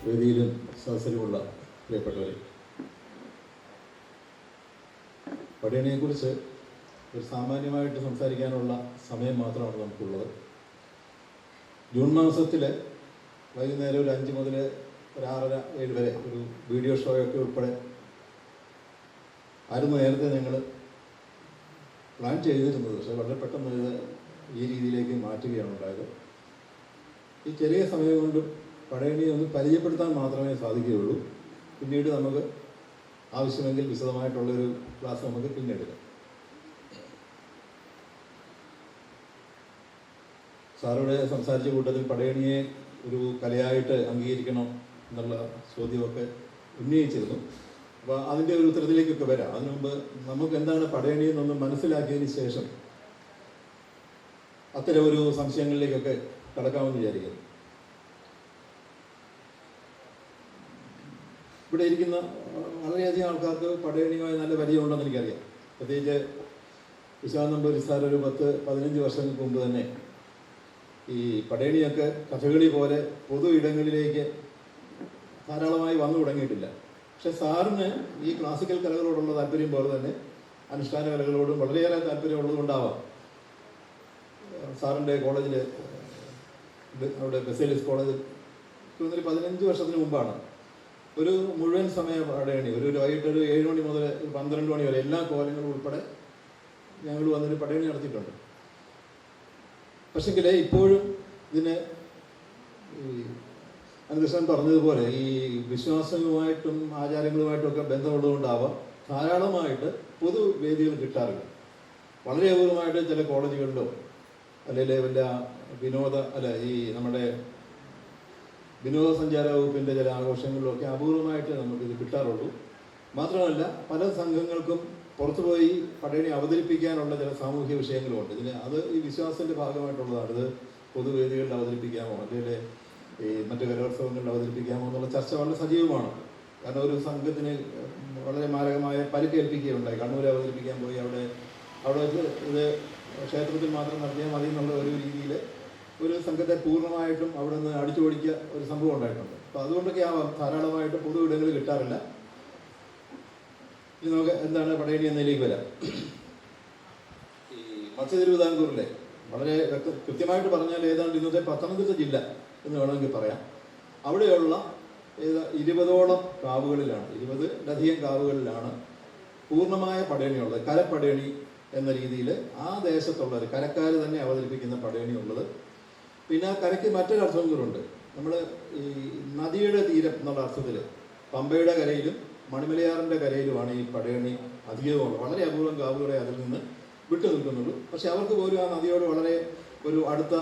വേദിയിലും സദസ്സിലുമുള്ള പ്രിയപ്പെട്ടവരെ, പടയണിയെക്കുറിച്ച് ഒരു സാമാന്യമായിട്ട് സംസാരിക്കാനുള്ള സമയം മാത്രമാണ് നമുക്കുള്ളത്. ജൂൺ മാസത്തിൽ വൈകുന്നേരം ഒരു 5 മുതൽ ഒരു 6:30, 7 വരെ ഒരു വീഡിയോ ഷോയൊക്കെ ഉൾപ്പെടെ ആയിരുന്നു നേരത്തെ ഞങ്ങൾ പ്ലാൻ ചെയ്തിരുന്നത്. പക്ഷേ വളരെ പെട്ടെന്ന് ഇത് ഈ രീതിയിലേക്ക് മാറ്റുകയാണ് ഉണ്ടായത്. ഈ ചെറിയ സമയം കൊണ്ട് പടയണിയെ ഒന്ന് പരിചയപ്പെടുത്താൻ മാത്രമേ സാധിക്കുകയുള്ളൂ. പിന്നീട് നമുക്ക് ആവശ്യമെങ്കിൽ വിശദമായിട്ടുള്ളൊരു ക്ലാസ് നമുക്ക് പിന്നെടുക്കാം. സാറിവിടെ സംസാരിച്ച കൂട്ടത്തിൽ പടയണിയെ ഒരു കലയായിട്ട് അംഗീകരിക്കണം എന്നുള്ള ചോദ്യമൊക്കെ ഉന്നയിച്ചിരുന്നു. അപ്പോൾ അതിൻ്റെ ഒരു ഉത്തരത്തിലേക്കൊക്കെ വരാം. അതിനു മുമ്പ് നമുക്ക് എന്താണ് പടയണി എന്നൊന്ന് മനസ്സിലാക്കിയതിന് ശേഷം അത്തരം ഒരു സംശയങ്ങളിലേക്കൊക്കെ കടക്കാമെന്ന് വിചാരിക്കുന്നു. ഇവിടെ ഇരിക്കുന്ന വളരെയധികം ആൾക്കാർക്ക് പടയണിയുമായി നല്ല പരിചയമുണ്ടെന്ന് എനിക്കറിയാം. പ്രത്യേകിച്ച് വിശ്വനാഥ് നമ്പൂതിരി സാർ ഒരു 10-15 വർഷങ്ങൾക്ക് മുമ്പ് തന്നെ ഈ പടയണിയൊക്കെ കഥകളി പോലെ പൊതു ഇടങ്ങളിലേക്ക് ധാരാളമായി വന്നു തുടങ്ങിയിട്ടില്ല. പക്ഷെ സാറിന് ഈ ക്ലാസിക്കൽ കലകളോടുള്ള താല്പര്യം പോലെ തന്നെ അനുഷ്ഠാന കലകളോടും വളരെയേറെ താല്പര്യമുള്ളതുകൊണ്ടാവാം സാറിൻ്റെ കോളേജിൽ, അവിടെ ബസേലിയസ് കോളേജിൽ 15 വർഷത്തിന് മുമ്പാണ് ഒരു മുഴുവൻ സമയ പടയണി, ഒരു വൈകിട്ട് ഒരു 7 മണി മുതൽ 12 മണി വരെ എല്ലാ കോലങ്ങളും ഉൾപ്പെടെ ഞങ്ങൾ വന്നൊരു പടയണി നടത്തിയിട്ടുണ്ട്. പക്ഷെങ്കിൽ ഇപ്പോഴും ഇതിന് അനന്തകൃഷ്ണൻ പറഞ്ഞതുപോലെ ഈ വിശ്വാസങ്ങളുമായിട്ടും ആചാരങ്ങളുമായിട്ടും ഒക്കെ ബന്ധമുള്ളതുകൊണ്ടാവാം ധാരാളമായിട്ട് പൊതുവേദികൾ കിട്ടാറില്ല. വളരെ അപൂർവമായിട്ട് ചില കോളേജുകളിലോ അല്ലെങ്കിൽ വല്ല ഈ നമ്മുടെ വിനോദസഞ്ചാര വകുപ്പിൻ്റെ ചില ആഘോഷങ്ങളിലൊക്കെ അപൂർവമായിട്ട് നമുക്കിത് കിട്ടാറുള്ളൂ. മാത്രമല്ല പല സംഘങ്ങൾക്കും പുറത്തുപോയി പടയണി അവതരിപ്പിക്കാനുള്ള ചില സാമൂഹ്യ വിഷയങ്ങളുമുണ്ട്. അത് ഈ വിശ്വാസത്തിൻ്റെ ഭാഗമായിട്ടുള്ളതാണ്. ഇത് പൊതുവേദികളിൽ അവതരിപ്പിക്കാമോ അല്ലെങ്കിൽ ഈ മറ്റു കലോത്സവങ്ങളിൽ അവതരിപ്പിക്കാമോ എന്നുള്ള ചർച്ച വളരെ സജീവമാണ്. കാരണം ഒരു സംഘത്തിന് വളരെ മാരകമായ പരിക്കേൽപ്പിക്കുകയുണ്ടായി. കണ്ണൂർ അവതരിപ്പിക്കാൻ പോയി അവിടെ വെച്ച് ഇത് ക്ഷേത്രത്തിൽ മാത്രം നടത്തിയാൽ മതി എന്നുള്ള ഒരു രീതിയിൽ ഒരു സംഘത്തെ പൂർണ്ണമായിട്ടും അവിടെ നിന്ന് അടിച്ചുപൊടിക്കുക ഒരു സംഭവം ഉണ്ടായിട്ടുണ്ട്. അപ്പോൾ അതുകൊണ്ടൊക്കെ ആവാം ധാരാളമായിട്ട് പൊതു ഇടങ്ങളിൽ കിട്ടാറില്ല. ഇനി നമുക്ക് എന്താണ് പടയണി എന്നതിലേക്ക് വരാം. ഈ മത്സ്യതിരുവിതാംകൂറിലെ വളരെ കൃത്യമായിട്ട് പറഞ്ഞാൽ ഏതാണ്ട് ഇന്നത്തെ പത്തനംതിട്ട ജില്ല എന്ന് വേണമെങ്കിൽ പറയാം. അവിടെയുള്ള 20ഓളം കാവുകളിലാണ്, 20ലധികം കാവുകളിലാണ് പൂർണ്ണമായ പടയണിയുള്ളത്. കരപ്പടയണി എന്ന രീതിയിൽ ആ ദേശത്തുള്ളവർ കരക്കാർ തന്നെ അവതരിപ്പിക്കുന്ന പടയണി ഉള്ളത്. പിന്നെ ആ കരയ്ക്ക് മറ്റൊരർത്ഥം കൂറുണ്ട്. നമ്മൾ ഈ നദിയുടെ തീരം എന്നുള്ള അർത്ഥത്തിൽ പമ്പയുടെ കരയിലും മണിമലയാറിൻ്റെ കരയിലുമാണ് ഈ പടയണി അധികമുള്ളത്. വളരെ അപൂർവം കാവുകളെ അതിൽ നിന്ന് വിട്ടു നിൽക്കുന്നുള്ളൂ. പക്ഷെ അവർക്ക് പോലും ആ നദിയോട് വളരെ ഒരു അടുത്ത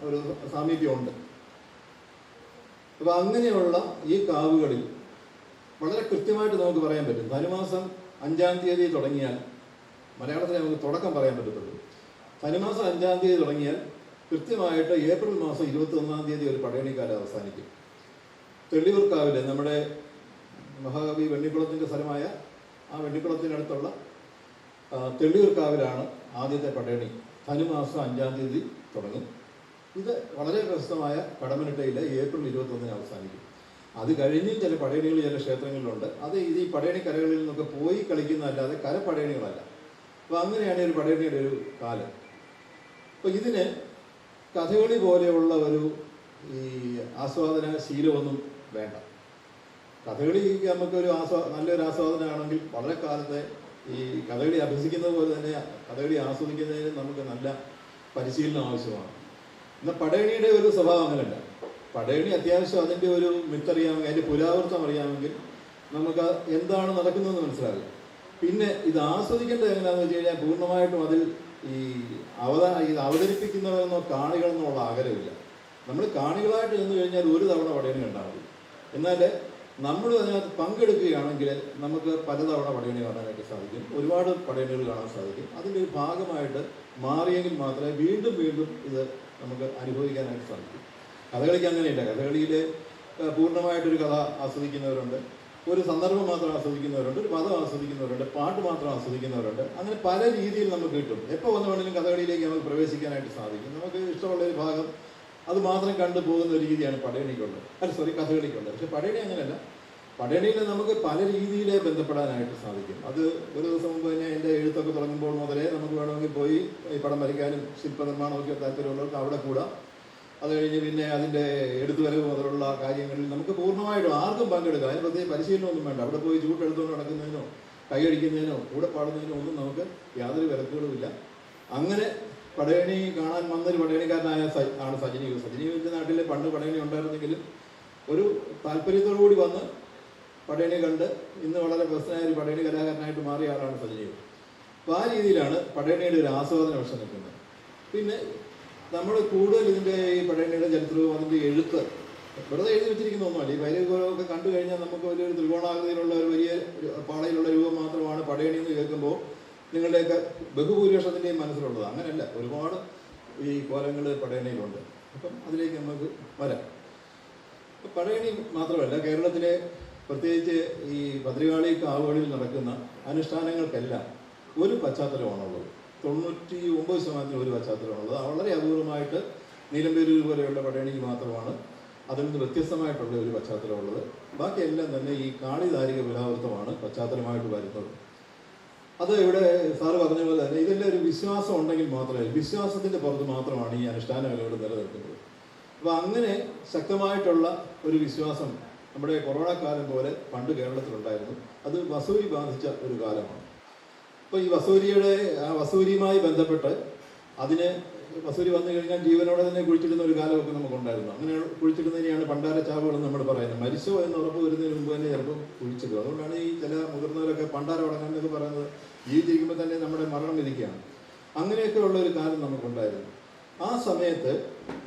ഒരു സാമീപ്യമുണ്ട്. അപ്പോൾ അങ്ങനെയുള്ള ഈ കാവുകളിൽ വളരെ കൃത്യമായിട്ട് നമുക്ക് പറയാൻ പറ്റും. ധനുമാസം 5-ാം തീയതി തുടങ്ങിയാൽ, മലയാളത്തിൽ നമുക്ക് തുടക്കം പറയാൻ പറ്റത്തുള്ളൂ. ധനുമാസം 5-ാം തീയതി തുടങ്ങിയാൽ കൃത്യമായിട്ട് ഏപ്രിൽ മാസം 21-ാം തീയതി ഒരു പടയണിക്കാലം അവസാനിക്കും. തെള്ളിയൂർക്കാവിലെ നമ്മുടെ മഹാകവി വെണ്ണിക്കുളത്തിൻ്റെ സ്ഥലമായ ആ വെണ്ണിക്കുളത്തിനടുത്തുള്ള തെള്ളിയൂർക്കാവിലാണ് ആദ്യത്തെ പടയണി. ധനുമാസം 5-ാം തീയതി തുടങ്ങും. ഇത് വളരെ പ്രശസ്തമായ കടമ്മനിട്ടയിലെ ഏപ്രിൽ 21-ന് അവസാനിക്കും. അത് കഴിഞ്ഞും ചില പടയണികൾ ചില ക്ഷേത്രങ്ങളിലുണ്ട്. അത് ഇത് ഈ പടയണി കരകളിൽ നിന്നൊക്കെ പോയി കളിക്കുന്നതല്ലാതെ കരപ്പടയണികളല്ല. അപ്പോൾ അങ്ങനെയാണ് ഒരു പടയണിയുടെ ഒരു കാലം. അപ്പോൾ ഇതിന് കഥകളി പോലെയുള്ള ഒരു ഈ ആസ്വാദന ശീലമൊന്നും വേണ്ട. കഥകളി നമുക്കൊരു നല്ലൊരു ആസ്വാദനമാണെങ്കിൽ വളരെ കാലത്തെ ഈ കഥകളി അഭ്യസിക്കുന്നത് പോലെ തന്നെ കഥകളി ആസ്വദിക്കുന്നതിന് നമുക്ക് നല്ല പരിശീലനം ആവശ്യമാണ്. എന്നാൽ പടയണിയുടെ ഒരു സ്വഭാവം അങ്ങനെയല്ല. പടയണി അത്യാവശ്യം അതിൻ്റെ ഒരു മിത്തറിയാമെങ്കിൽ, അതിൻ്റെ പുരാവൃത്തം അറിയാമെങ്കിൽ നമുക്ക് എന്താണ് നടക്കുന്നതെന്ന് മനസ്സിലാകും. പിന്നെ ഇത് ആസ്വദിക്കേണ്ടത് എങ്ങനെയാണെന്ന് വെച്ച് കഴിഞ്ഞാൽ പൂർണ്ണമായിട്ടും അതിൽ ഈ അവതരിപ്പിക്കുന്നവരെന്നോ കാണികളെന്നോ ഉള്ള ആഗ്രഹമില്ല. നമ്മൾ കാണികളായിട്ട് നിന്ന് കഴിഞ്ഞാൽ ഒരു തവണ പടയണി കണ്ടാൽ മതി. എന്നാൽ നമ്മൾ അതിനകത്ത് പങ്കെടുക്കുകയാണെങ്കിൽ നമുക്ക് പലതവണ പടയണി കാണാനായിട്ട് സാധിക്കും. ഒരുപാട് പടയണികൾ കാണാൻ സാധിക്കും. അതിൻ്റെ ഒരു ഭാഗമായിട്ട് മാറിയെങ്കിൽ മാത്രമേ വീണ്ടും വീണ്ടും ഇത് നമുക്ക് അനുഭവിക്കാനായിട്ട് സാധിക്കും. കഥകളിക്ക് അങ്ങനെയില്ല. കഥകളിയിൽ പൂർണ്ണമായിട്ടൊരു കഥ ആസ്വദിക്കുന്നവരുണ്ട്, ഒരു സന്ദർഭം മാത്രം ആസ്വദിക്കുന്നവരുണ്ട്, ഒരു പദം ആസ്വദിക്കുന്നവരുണ്ട്, പാട്ട് മാത്രം ആസ്വദിക്കുന്നവരുണ്ട്. അങ്ങനെ പല രീതിയിൽ നമുക്ക് കിട്ടും. എപ്പോൾ വന്നു വേണമെങ്കിലും കഥകളിയിലേക്ക് നമുക്ക് പ്രവേശിക്കാനായിട്ട് സാധിക്കും. നമുക്ക് ഇഷ്ടമുള്ളൊരു ഭാഗം അത് മാത്രം കണ്ടു പോകുന്ന ഒരു രീതിയാണ് പടയണിക്കുള്ളത്, കഥകളിക്കുള്ളത്. പക്ഷെ പടയണി അങ്ങനെയല്ല. പടയണിയിൽ നമുക്ക് പല രീതിയിൽ ബന്ധപ്പെടാനായിട്ട് സാധിക്കും. അത് ഒരു ദിവസം മുമ്പ് തന്നെ എൻ്റെ എഴുത്തൊക്കെ തുടങ്ങുമ്പോൾ മുതലേ നമുക്ക് വേണമെങ്കിൽ പോയി ഈ പടം വരയ്ക്കാനും ശില്പനിർമ്മാണമൊക്കെ താല്പര്യമുള്ളവർക്ക് അവിടെ കൂടാം. അത് കഴിഞ്ഞ് പിന്നെ അതിൻ്റെ എടുത്തുവരവ് മുതലുള്ള കാര്യങ്ങളിൽ നമുക്ക് പൂർണ്ണമായിട്ടും ആർക്കും പങ്കെടുക്കാം. അതിന് പ്രത്യേക പരിശീലനമൊന്നും വേണ്ട. അവിടെ പോയി ചൂട്ടെടുത്തുകൊണ്ട് നടക്കുന്നതിനോ കൈയടിക്കുന്നതിനോ കൂടെ പാടുന്നതിനോ ഒന്നും നമുക്ക് യാതൊരു വിലക്കുകളുമില്ല. അങ്ങനെ പടയണി കാണാൻ വന്നൊരു പടയണിക്കാരനായ ആണ് സജിനി. സജിനിയുടെ നാട്ടിൽ പണ്ട് പടയണി ഉണ്ടായിരുന്നെങ്കിലും ഒരു താല്പര്യത്തോടു കൂടി വന്ന് പടയണി കണ്ട് ഇന്ന് വളരെ പ്രശ്നമായ ഒരു പടയണി കലാകാരനായിട്ട് മാറിയ ആളാണ് സജിനി. അപ്പോൾ ആ രീതിയിലാണ് പടയണിയുടെ ഒരു ആസ്വാദന വശം നിൽക്കുന്നത്. പിന്നെ നമ്മൾ കൂടുതൽ ഇതിൻ്റെ ഈ പടയണിയുടെ ചരിത്രവും അതിൻ്റെ എഴുത്ത് വെറുതെ എഴുതി വെച്ചിരിക്കുന്ന ഒന്നുമല്ല. ഈ വൈരൂപമൊക്കെ കണ്ടു കഴിഞ്ഞാൽ നമുക്ക് ഒരു ത്രികോണാകൃതിയിലുള്ള ഒരു വലിയ പാളയിലുള്ള രൂപം മാത്രമാണ് പടയണി എന്ന് കേൾക്കുമ്പോൾ നിങ്ങളുടെയൊക്കെ ബഹുഭൂരിപക്ഷത്തിൻ്റെയും മനസ്സിലുള്ളത്. അങ്ങനെയല്ല, ഒരുപാട് ഈ കോലങ്ങൾ പടയണിയിലുണ്ട്. അപ്പം അതിലേക്ക് നമുക്ക് വരാം. പടയണി മാത്രമല്ല, കേരളത്തിലെ പ്രത്യേകിച്ച് ഈ ഭദ്രകാളി കാവുകളിൽ നടക്കുന്ന അനുഷ്ഠാനങ്ങൾക്കെല്ലാം ഒരു പശ്ചാത്തലമാണുള്ളത്. 99% ഒരു പശ്ചാത്തലമാണുള്ളത്. വളരെ അപൂർവമായിട്ട് നീലമ്പേരൂർ പോലെയുള്ള പടയണിക്ക് മാത്രമാണ് അതിൽ നിന്ന് വ്യത്യസ്തമായിട്ടുള്ള ഒരു പശ്ചാത്തലമുള്ളത്. ബാക്കിയെല്ലാം തന്നെ ഈ കാളിദാരിക വിലാവൃത്തമാണ് പശ്ചാത്തലമായിട്ട് വരുന്നത്. അത് ഇവിടെ സാറ് പറഞ്ഞ പോലെ തന്നെ ഇതെല്ലാം ഒരു വിശ്വാസം ഉണ്ടെങ്കിൽ മാത്രമേ, വിശ്വാസത്തിൻ്റെ പുറത്ത് മാത്രമാണ് ഈ അനുഷ്ഠാനങ്ങൾ ഇവിടെ നിലനിൽക്കുന്നത്. അപ്പോൾ അങ്ങനെ ശക്തമായിട്ടുള്ള ഒരു വിശ്വാസം നമ്മുടെ കൊറോണ കാലം പോലെ പണ്ട് കേരളത്തിലുണ്ടായിരുന്നു. അത് വസൂരി ബാധിച്ച ഒരു കാലമാണ്. അപ്പോൾ ഈ വസൂരിയുമായി ബന്ധപ്പെട്ട് അതിന് വസൂരി വന്നു കഴിഞ്ഞാൽ ജീവനോടെ തന്നെ കുഴിച്ചിടുന്ന ഒരു കാലമൊക്കെ നമുക്കുണ്ടായിരുന്നു. അങ്ങനെ കുഴിച്ചിടുന്നതിനെയാണ് പണ്ടാര ചാവുകളെന്ന് നമ്മൾ പറയുന്നത്. മരിച്ചോ എന്ന് ഉറപ്പ് വരുന്നതിന് മുമ്പ് തന്നെ ചിലപ്പോൾ കുഴിച്ചിടും. അതുകൊണ്ടാണ് ഈ ചില മുതിർന്നവരൊക്കെ പണ്ടാര ഉടങ്ങാൻ എന്നൊക്കെ പറയുന്നത്. ജീവിച്ചിരിക്കുമ്പോൾ തന്നെ നമ്മുടെ മരണം വിധിക്കുകയാണ്. അങ്ങനെയൊക്കെയുള്ള ഒരു കാലം നമുക്കുണ്ടായിരുന്നു. ആ സമയത്ത്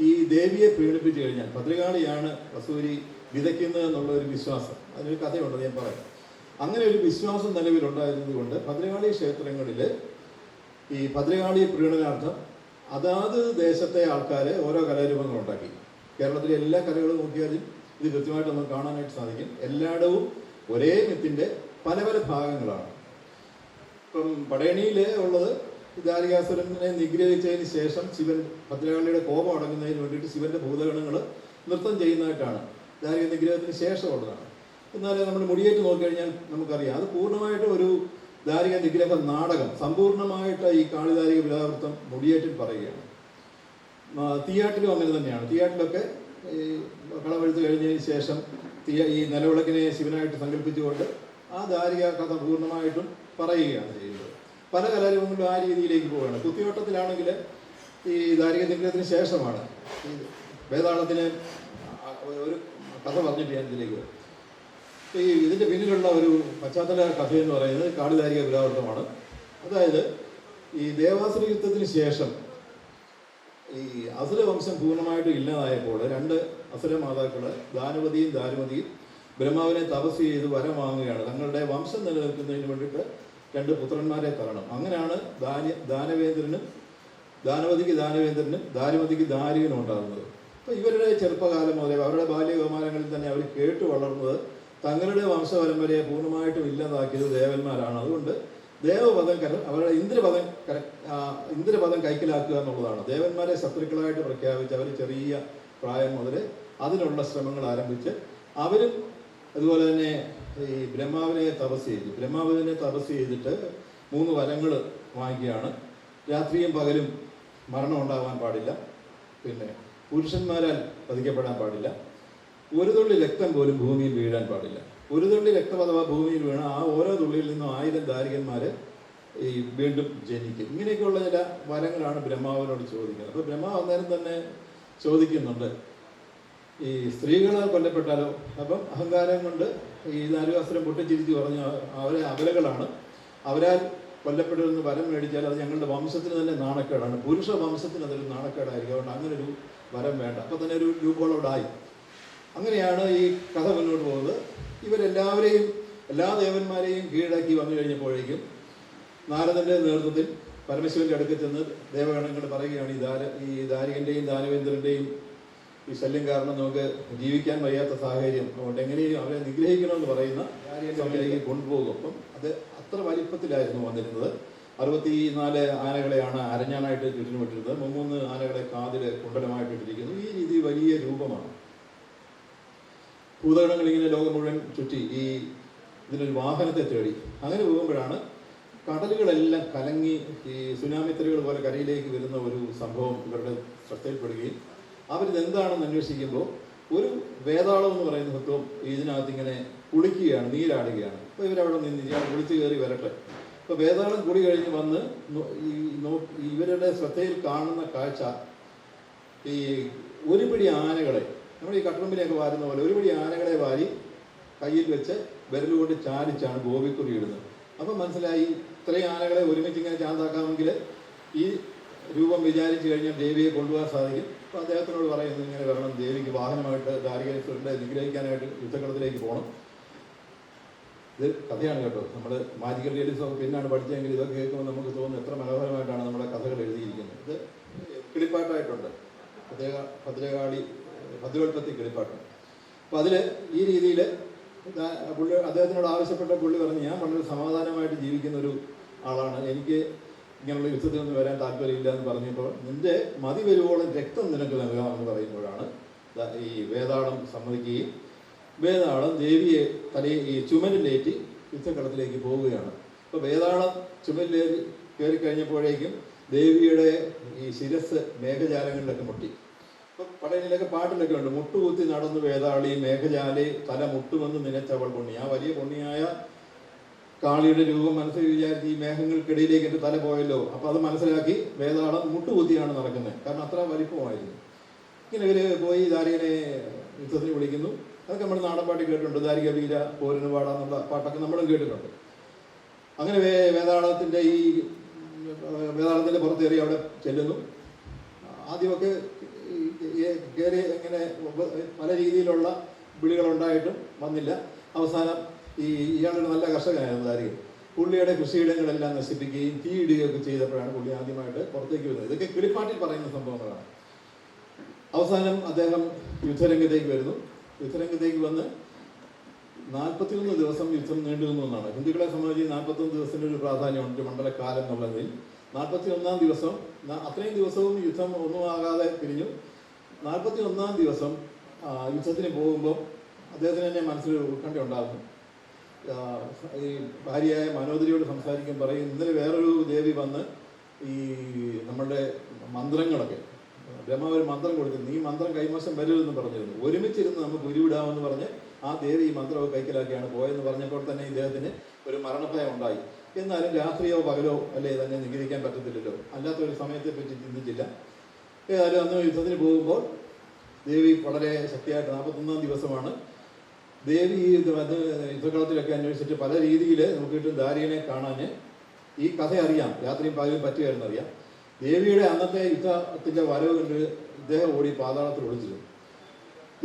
ഈ ദേവിയെ പീഡിപ്പിച്ചു കഴിഞ്ഞാൽ ഭദ്രകാളിയാണ് വസൂരി വിതയ്ക്കുന്നത് എന്നുള്ള ഒരു വിശ്വാസം, അതിനൊരു കഥയുണ്ട്, ഞാൻ പറയാം. അങ്ങനെ ഒരു വിശ്വാസം നിലവിലുണ്ടായിരുന്നത് കൊണ്ട് ഭദ്രകാളി ക്ഷേത്രങ്ങളിൽ ഈ ഭദ്രകാളി പ്രീണനാർത്ഥം അതാത് ദേശത്തെ ആൾക്കാർ ഓരോ കലാരൂപങ്ങളുണ്ടാക്കി. കേരളത്തിലെ എല്ലാ കലകളും നോക്കിയാലും ഇത് കൃത്യമായിട്ട് നമുക്ക് കാണാനായിട്ട് സാധിക്കും. എല്ലായിടവും ഒരേ മിത്തിൻ്റെ പല പല ഭാഗങ്ങളാണ്. ഇപ്പം പടയണിയിൽ ഉള്ളത് ദാരികാസുരനെ നിഗ്രഹിച്ചതിന് ശേഷം ശിവൻ ഭദ്രകാളിയുടെ കോപം അടങ്ങുന്നതിന് വേണ്ടിയിട്ട് ശിവന്റെ ഭൂതഗണങ്ങൾ നൃത്തം ചെയ്യുന്നതായിട്ടാണ് ദാരിക നിഗ്രഹത്തിന് ശേഷമുള്ളതാണ്. എന്നാലും നമ്മൾ മുടിയേറ്റ് നോക്കിക്കഴിഞ്ഞാൽ നമുക്കറിയാം അത് പൂർണ്ണമായിട്ടും ഒരു ദാരിക നിഗ്രഹ നാടകം, സമ്പൂർണ്ണമായിട്ട് ഈ കാളിദാരിക വിലാവൃത്തം മുടിയേറ്റിൽ പറയുകയാണ്. തീയാട്ടിലും അങ്ങനെ തന്നെയാണ്. തീയാട്ടിലൊക്കെ ഈ കളമെഴുത്ത് കഴിഞ്ഞതിന് ശേഷം ഈ നിലവിളക്കിനെ ശിവനായിട്ട് സങ്കല്പിച്ചുകൊണ്ട് ആ ദാരിക കഥ പൂർണ്ണമായിട്ടും പറയുകയാണ് ചെയ്യുന്നത്. പല കലാരൂപങ്ങളിലും ആ രീതിയിലേക്ക് പോവുകയാണ്. കുത്തിയോട്ടത്തിലാണെങ്കിൽ ഈ ദാരിക നിഗ്രഹത്തിന് ശേഷമാണ് ഈ വേതാളത്തിന് ഒരു കഥ പറഞ്ഞിട്ട് ഞാൻ ഇതിലേക്ക്. ഈ ഇതിൻ്റെ പിന്നിലുള്ള ഒരു പശ്ചാത്തല കഥയെന്ന് പറയുന്നത് കാളിദാരിക വിലാവൃത്തമാണ്. അതായത് ഈ ദേവാസുര യുദ്ധത്തിന് ശേഷം ഈ അസുരവംശം പൂർണ്ണമായിട്ടും ഇല്ലാതായപ്പോൾ രണ്ട് അസുര മാതാക്കൾ ദാനവതിയും ദാരുമതിയും ബ്രഹ്മാവിനെ തപസ് ചെയ്ത് വരം വാങ്ങുകയാണ്. തങ്ങളുടെ വംശം നിലനിൽക്കുന്നതിന് വേണ്ടിയിട്ട് രണ്ട് പുത്രന്മാരെ തരണം. അങ്ങനെയാണ് ദാനവേന്ദ്രനും ദാനവതിക്ക് ദാനവേന്ദ്രനും ദാരുമതിക്ക് ദാരികനും ഉണ്ടാകുന്നത്. അപ്പോൾ ഇവരുടെ ചെറുപ്പകാലം മുതലേ അവരുടെ ബാല്യകൗമാരങ്ങളിൽ തന്നെ അവർ കേട്ടു വളർന്നത് തങ്ങളുടെ വംശപരമ്പരയെ പൂർണ്ണമായിട്ടും ഇല്ലാതാക്കിയത് ദേവന്മാരാണ്. അതുകൊണ്ട് ദേവപദം അവരുടെ ഇന്ദ്രപദം കൈക്കലാക്കുക എന്നുള്ളതാണ്. ദേവന്മാരെ ശത്രുക്കളായിട്ട് പ്രഖ്യാപിച്ച് അവർ ചെറിയ പ്രായം മുതൽ അതിനുള്ള ശ്രമങ്ങൾ ആരംഭിച്ച് അവരും അതുപോലെ തന്നെ ഈ ബ്രഹ്മാവിനെ തപസ് ചെയ്തിട്ട് 3 വരങ്ങൾ വാങ്ങിക്കുകയാണ്. രാത്രിയും പകലും മരണം ഉണ്ടാവാൻ പാടില്ല, പിന്നെ പുരുഷന്മാരാൽ വധിക്കപ്പെടാൻ പാടില്ല, ഒരു തുള്ളി രക്തം പോലും ഭൂമിയിൽ വീഴാൻ പാടില്ല. ഒരു തുള്ളി രക്തം അഥവാ ഭൂമിയിൽ വീണ ആ ഓരോ തുള്ളിയിൽ നിന്നും 1000 ദാരികന്മാർ ഈ വീണ്ടും ജനിക്കും. ഇങ്ങനെയൊക്കെയുള്ള ചില വരങ്ങളാണ് ബ്രഹ്മാവിനോട് ചോദിക്കുന്നത്. അപ്പോൾ ബ്രഹ്മാവ് അന്നേരം തന്നെ ചോദിക്കുന്നുണ്ട്, ഈ സ്ത്രീകളാൽ കൊല്ലപ്പെട്ടാലോ? അപ്പം അഹങ്കാരം കൊണ്ട് ഈ ദാരുകാസുരൻ പൊട്ടിച്ചിരിച്ച് പറഞ്ഞു അവരെ അബലകളാണ്, അവരാൽ കൊല്ലപ്പെടുമെന്ന് വരം മേടിച്ചാൽ അത് ഞങ്ങളുടെ വംശത്തിന് തന്നെ നാണക്കേടാണ്, പുരുഷ വംശത്തിന് അതൊരു നാണക്കേടായിരിക്കും, അതുകൊണ്ട് അങ്ങനെ ഒരു വരം വേണ്ട. അപ്പം തന്നെ ഒരു രൂപങ്ങളോടായി. അങ്ങനെയാണ് ഈ കഥ മുന്നോട്ട് പോകുന്നത്. ഇവരെല്ലാവരെയും എല്ലാ ദേവന്മാരെയും കീഴടക്കി വന്നു കഴിഞ്ഞപ്പോഴേക്കും നാരദന്റെ നേതൃത്വത്തിൽ പരമശിവന്റെ അടുക്കൽ ചെന്ന് ദേവഗണങ്ങൾ പറയുകയാണ്, ഈ ദാരികന്റെയും ദാനവേന്ദ്രന്റെയും ഈ ശല്യം കാരണം നമുക്ക് ജീവിക്കാൻ വയ്യാത്ത സാഹചര്യം, അതുകൊണ്ട് എങ്ങനെയും അവരെ നിഗ്രഹിക്കണമെന്ന് പറയുന്ന കാര്യങ്ങളിലേക്ക് കൊണ്ടുപോകും. അപ്പം അത് അത്ര വലിപ്പത്തിലായിരുന്നു വന്നിരുന്നത്. 64 ആനകളെയാണ് അരഞ്ഞാനായിട്ട് ചുറ്റിനും ഇട്ടിരുന്നത്. 3 ആനകളെ കാതിൽ കുണ്ടലമായിട്ട് ഇട്ടിരിക്കുന്നു. ഈ രീതി വലിയ രൂപമാണ്. ഭൂതഗണങ്ങൾ ഇങ്ങനെ ലോകം മുഴുവൻ ചുറ്റി ഇതിനൊരു വാഹനത്തെ തേടി. അങ്ങനെ പോകുമ്പോഴാണ് കടലുകളെല്ലാം കലങ്ങി ഈ സുനാമി തിരകൾ പോലെ കരയിലേക്ക് വരുന്ന ഒരു സംഭവം ഇവരുടെ ശ്രദ്ധയിൽപ്പെടുകയും അവരിതെന്താണെന്ന് അന്വേഷിക്കുമ്പോൾ ഒരു വേതാളം എന്ന് പറയുന്ന തത്വം ഇതിനകത്ത് ഇങ്ങനെ കുളിക്കുകയാണ്, നീരാടുകയാണ്. അപ്പോൾ ഇവരവിടെ നിന്ന് ഇയാൾ കുളിച്ച് കയറി വരട്ടെ. അപ്പോൾ വേതാളം കുളി കഴിഞ്ഞ് വന്ന് ഇവരുടെ ശ്രദ്ധയിൽ കാണുന്ന കാഴ്ച ഈ ഒരു പിടി ആനകളെ, നമ്മൾ ഈ കട്ടറുമ്പിനെയൊക്കെ വാരുന്ന പോലെ ഒരു പിടി ആനകളെ വാരി കയ്യിൽ വെച്ച് വിരലുകൊണ്ട് ചാലിച്ചാണ് ഗോപിക്കുറി ഇടുന്നത്. അപ്പം മനസ്സിലായി ഇത്രയും ആനകളെ ഒരുമിച്ച് ഇങ്ങനെ ചാന്താക്കാമെങ്കിൽ ഈ രൂപം വിചാരിച്ചു കഴിഞ്ഞാൽ ദേവിയെ കൊണ്ടുപോകാൻ സാധിക്കും. അപ്പോൾ അദ്ദേഹത്തിനോട് പറയുന്നത് ഇങ്ങനെ വരണം, ദേവിക്ക് വാഹനമായിട്ട് ദാരികേശ്വരൻ്റെ നിഗ്രഹിക്കാനായിട്ട് യുദ്ധക്കളത്തിലേക്ക് പോകണം. ഇത് കഥയാണ് കേട്ടോ, നമ്മൾ മാജിക്കൽ റിയലിസം പിന്നാണ് പഠിച്ചതെങ്കിൽ ഇതൊക്കെ കേൾക്കുമ്പോൾ നമുക്ക് തോന്നുന്നു എത്ര മനോഹരമായിട്ടാണ് നമ്മുടെ കഥകൾ എഴുതിയിരിക്കുന്നത്. ഇത് കിളിപ്പാട്ടായിട്ടുണ്ട്, ഭദ്രോൽപ്പത്തി കിളിപ്പാട്ട്. അപ്പോൾ അതിൽ ഈ രീതിയിൽ പുള്ളി അദ്ദേഹത്തിനോട് ആവശ്യപ്പെട്ട പുള്ളി പറഞ്ഞു, ഞാൻ വളരെ സമാധാനമായിട്ട് ജീവിക്കുന്ന ഒരു ആളാണ്, എനിക്ക് ഇങ്ങനെയുള്ള യുദ്ധത്തിനൊന്നും വരാൻ താല്പര്യമില്ല എന്ന് പറഞ്ഞപ്പോൾ നിന്റെ മതി വരുവോളം രക്തം നിനക്ക് നൽകാമെന്ന് പറയുമ്പോഴാണ് ഈ വേതാളം സമ്മതിക്കുകയും വേതാളം ദേവിയെ ഈ ചുമലിലേറ്റി യുദ്ധക്കളത്തിലേക്ക് പോവുകയാണ്. അപ്പോൾ വേതാളം ചുമലിലേറി കയറി കഴിഞ്ഞപ്പോഴേക്കും ദേവിയുടെ ഈ ശിരസ് മേഘജാലങ്ങളിലൊക്കെ മുട്ടി. ഇപ്പം പടയിലൊക്കെ പാട്ടിലൊക്കെ ഉണ്ട്, മുട്ടുകുത്തി നടന്നു വേതാളി മേഘജാലി തല മുട്ടുമെന്ന് നിനച്ചവൾ പൊണ്ണി. ആ വലിയ പൊണ്ണിയായ കാളിയുടെ രൂപം മനസ്സിൽ വിചാരിച്ച് ഈ മേഘങ്ങൾക്കിടയിലേക്ക് എൻ്റെ തല പോയല്ലോ. അപ്പോൾ അത് മനസ്സിലാക്കി വേതാളം മുട്ടുകുത്തിയാണ് നടക്കുന്നത്, കാരണം അത്ര വലിപ്പമായിരുന്നു. ഇങ്ങനെ ഇവർ പോയി ദാരികനെ യുദ്ധത്തിന് വിളിക്കുന്നു. അതൊക്കെ നമ്മൾ നാടൻ പാട്ട് കേട്ടിട്ടുണ്ട്, ദാരിക വീര പോരിന് പാടാന്നുള്ള പാട്ടൊക്കെ നമ്മളും കേട്ടിട്ടുണ്ട്. അങ്ങനെ വേതാളത്തിൻ്റെ പുറത്തേറി അവിടെ ചെല്ലുന്നു. ആദ്യമൊക്കെ കയറി ഇങ്ങനെ പല രീതിയിലുള്ള വിളികളുണ്ടായിട്ടും വന്നില്ല. അവസാനം ഇയാളൊരു നല്ല കർഷകനായിരുന്നു ദാരികൻ. പുള്ളിയുടെ കൃഷിയിടങ്ങളെല്ലാം നശിപ്പിക്കുകയും തീയിടുകയൊക്കെ ചെയ്തപ്പോഴാണ് പുള്ളി ആദ്യമായിട്ട് പുറത്തേക്ക് വരുന്നത്. ഇതൊക്കെ കിളിപ്പാട്ടിൽ പറയുന്ന സംഭവങ്ങളാണ്. അവസാനം അദ്ദേഹം യുദ്ധരംഗത്തേക്ക് വരുന്നു. യുദ്ധരംഗത്തേക്ക് വന്ന് 41 ദിവസം യുദ്ധം നീണ്ടു നിന്നു എന്നാണ്. ഹിന്ദുക്കളെ സംബന്ധിച്ച് 41 ദിവസത്തിൻ്റെ ഒരു പ്രാധാന്യമുണ്ട് മണ്ഡലക്കാലം എന്നുള്ളതിൽ. 41ാം ദിവസം, അത്രയും ദിവസവും യുദ്ധം ഒന്നും ആകാതെ പിരിഞ്ഞു. 41ാം ദിവസം യുദ്ധത്തിന് പോകുമ്പോൾ അദ്ദേഹത്തിന് തന്നെ മനസ്സിൽ ഉത്കണ്ഠ ഉണ്ടാകുന്നു. ഈ ഭാര്യയായ മനോദരിയോട് സംസാരിക്കാൻ പറയും, ഇന്നലെ വേറൊരു ദേവി വന്ന് ഈ നമ്മളുടെ മന്ത്രങ്ങളൊക്കെ ബ്രഹ്മാവ് ഒരു മന്ത്രം കൊടുത്തിരുന്നു, ഈ മന്ത്രം കൈമോശം വരരുതെന്ന് പറഞ്ഞിരുന്നു, ഒരുമിച്ചിരുന്ന് നമുക്ക് ഉരുവിടാമെന്ന് പറഞ്ഞ് ആ ദേവി ഈ മന്ത്രമൊക്കെ കൈക്കലാക്കിയാണ് പോയെന്ന് പറഞ്ഞപ്പോൾ തന്നെ ഇദ്ദേഹത്തിന് ഒരു മരണഭയം ഉണ്ടായി. എന്നാലും രാത്രിയോ പകലോ അല്ലേ തന്നെ നിഗ്രഹിക്കാൻ പറ്റത്തില്ലല്ലോ, അല്ലാത്തൊരു സമയത്തെ പറ്റി ചിന്തിച്ചില്ല. ഏതായാലും അന്ന് യുദ്ധത്തിന് പോകുമ്പോൾ ദേവി വളരെ ശക്തിയായിട്ട് 41ാം ദിവസമാണ് ദേവി യുദ്ധക്കളത്തിലൊക്കെ അന്വേഷിച്ചിട്ട് പല രീതിയിൽ നമുക്ക് കിട്ടും ദാരികനെ കാണാൻ. ഈ കഥ അറിയാം, രാത്രിയും പകലും പറ്റുകയായിരുന്നു അറിയാം. ദേവിയുടെ അന്നത്തെ യുദ്ധത്തിൻ്റെ വരവ് കണ്ട് ഇദ്ദേഹം ഓടി പാതാളത്തിൽ ഒളിച്ചിരുന്നു.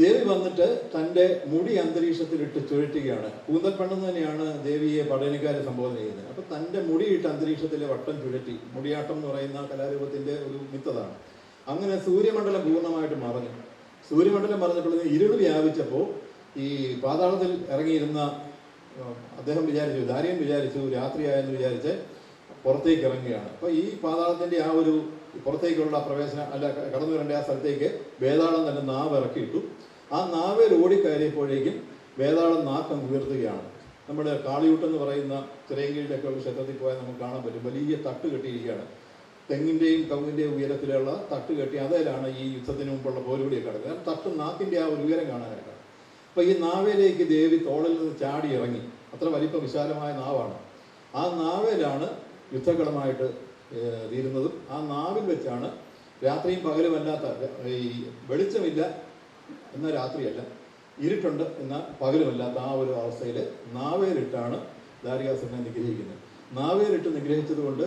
ദേവി വന്നിട്ട് തൻ്റെ മുടി അന്തരീക്ഷത്തിലിട്ട് ചുഴറ്റുകയാണ്. കൂന്തൽ പെണ്ണെന്ന് തന്നെയാണ് ദേവിയെ പടയണിക്കാരെ സംബോധന ചെയ്യുന്നത്. അപ്പം തൻ്റെ മുടിയിട്ട് അന്തരീക്ഷത്തിലെ വട്ടം ചുഴറ്റി, മുടിയാട്ടം എന്ന് പറയുന്ന കലാരൂപത്തിൻ്റെ ഒരു മിത്തതാണ്. അങ്ങനെ സൂര്യമണ്ഡലം പൂർണ്ണമായിട്ട് മറഞ്ഞു. സൂര്യമണ്ഡലം മറഞ്ഞപ്പോൾ ഇരുൾ വ്യാപിച്ചപ്പോൾ ഈ പാതാളത്തിൽ ഇറങ്ങിയിരുന്ന അദ്ദേഹം വിചാരിച്ചു, ദാരികൻ വിചാരിച്ചു രാത്രിയായെന്ന് വിചാരിച്ച് പുറത്തേക്ക് ഇറങ്ങുകയാണ്. അപ്പോൾ ഈ പാതാളത്തിൻ്റെ ആ ഒരു പുറത്തേക്കുള്ള പ്രവേശനം കടന്നു വരേണ്ട ആ സ്ഥലത്തേക്ക് വേതാളം തന്നെ നാവ് ഇറക്കിയിട്ടു. ആ നാവേൽ ഓടിക്കയറിയപ്പോഴേക്കും വേതാളം നാക്കം ഉയർത്തുകയാണ്. നമ്മുടെ കാളിയൂട്ടെന്ന് പറയുന്ന ചിറയൻകീഴിലൊക്കെ ഉള്ള ക്ഷേത്രത്തിൽ പോയാൽ നമുക്ക് കാണാൻ പറ്റും, വലിയ തട്ട് കെട്ടിയിരിക്കുകയാണ്. തെങ്ങിൻ്റെയും കവുങ്ങിൻ്റെയും ഉയരത്തിലുള്ള തട്ട് കെട്ടി അതിലാണ് ഈ യുദ്ധത്തിന് മുമ്പുള്ള പോരുകൂടിയൊക്കെ കിടക്കുന്നത്. തട്ട് നാക്കിൻ്റെ ആ ഒരു ഉയരം കാണാനായിട്ടാണ്. അപ്പോൾ ഈ നാവേലേക്ക് ദേവി തോളിൽ നിന്ന് ചാടി ഇറങ്ങി. അത്ര വലിപ്പ വിശാലമായ നാവാണ്. ആ നാവേലാണ് യുദ്ധക്കളമായിട്ട് തീരുന്നതും. ആ നാവിൽ വെച്ചാണ് രാത്രിയും പകലുമല്ലാത്ത, ഈ വെളിച്ചമില്ല എന്നാൽ രാത്രിയല്ല, ഇരുട്ടുണ്ട് എന്നാൽ പകലുമല്ലാത്ത ആ ഒരു അവസ്ഥയിൽ നാവേലിട്ടാണ് ദാരികാസുരനെ നിഗ്രഹിക്കുന്നത്. നാവേലിട്ട് നിഗ്രഹിച്ചത് കൊണ്ട്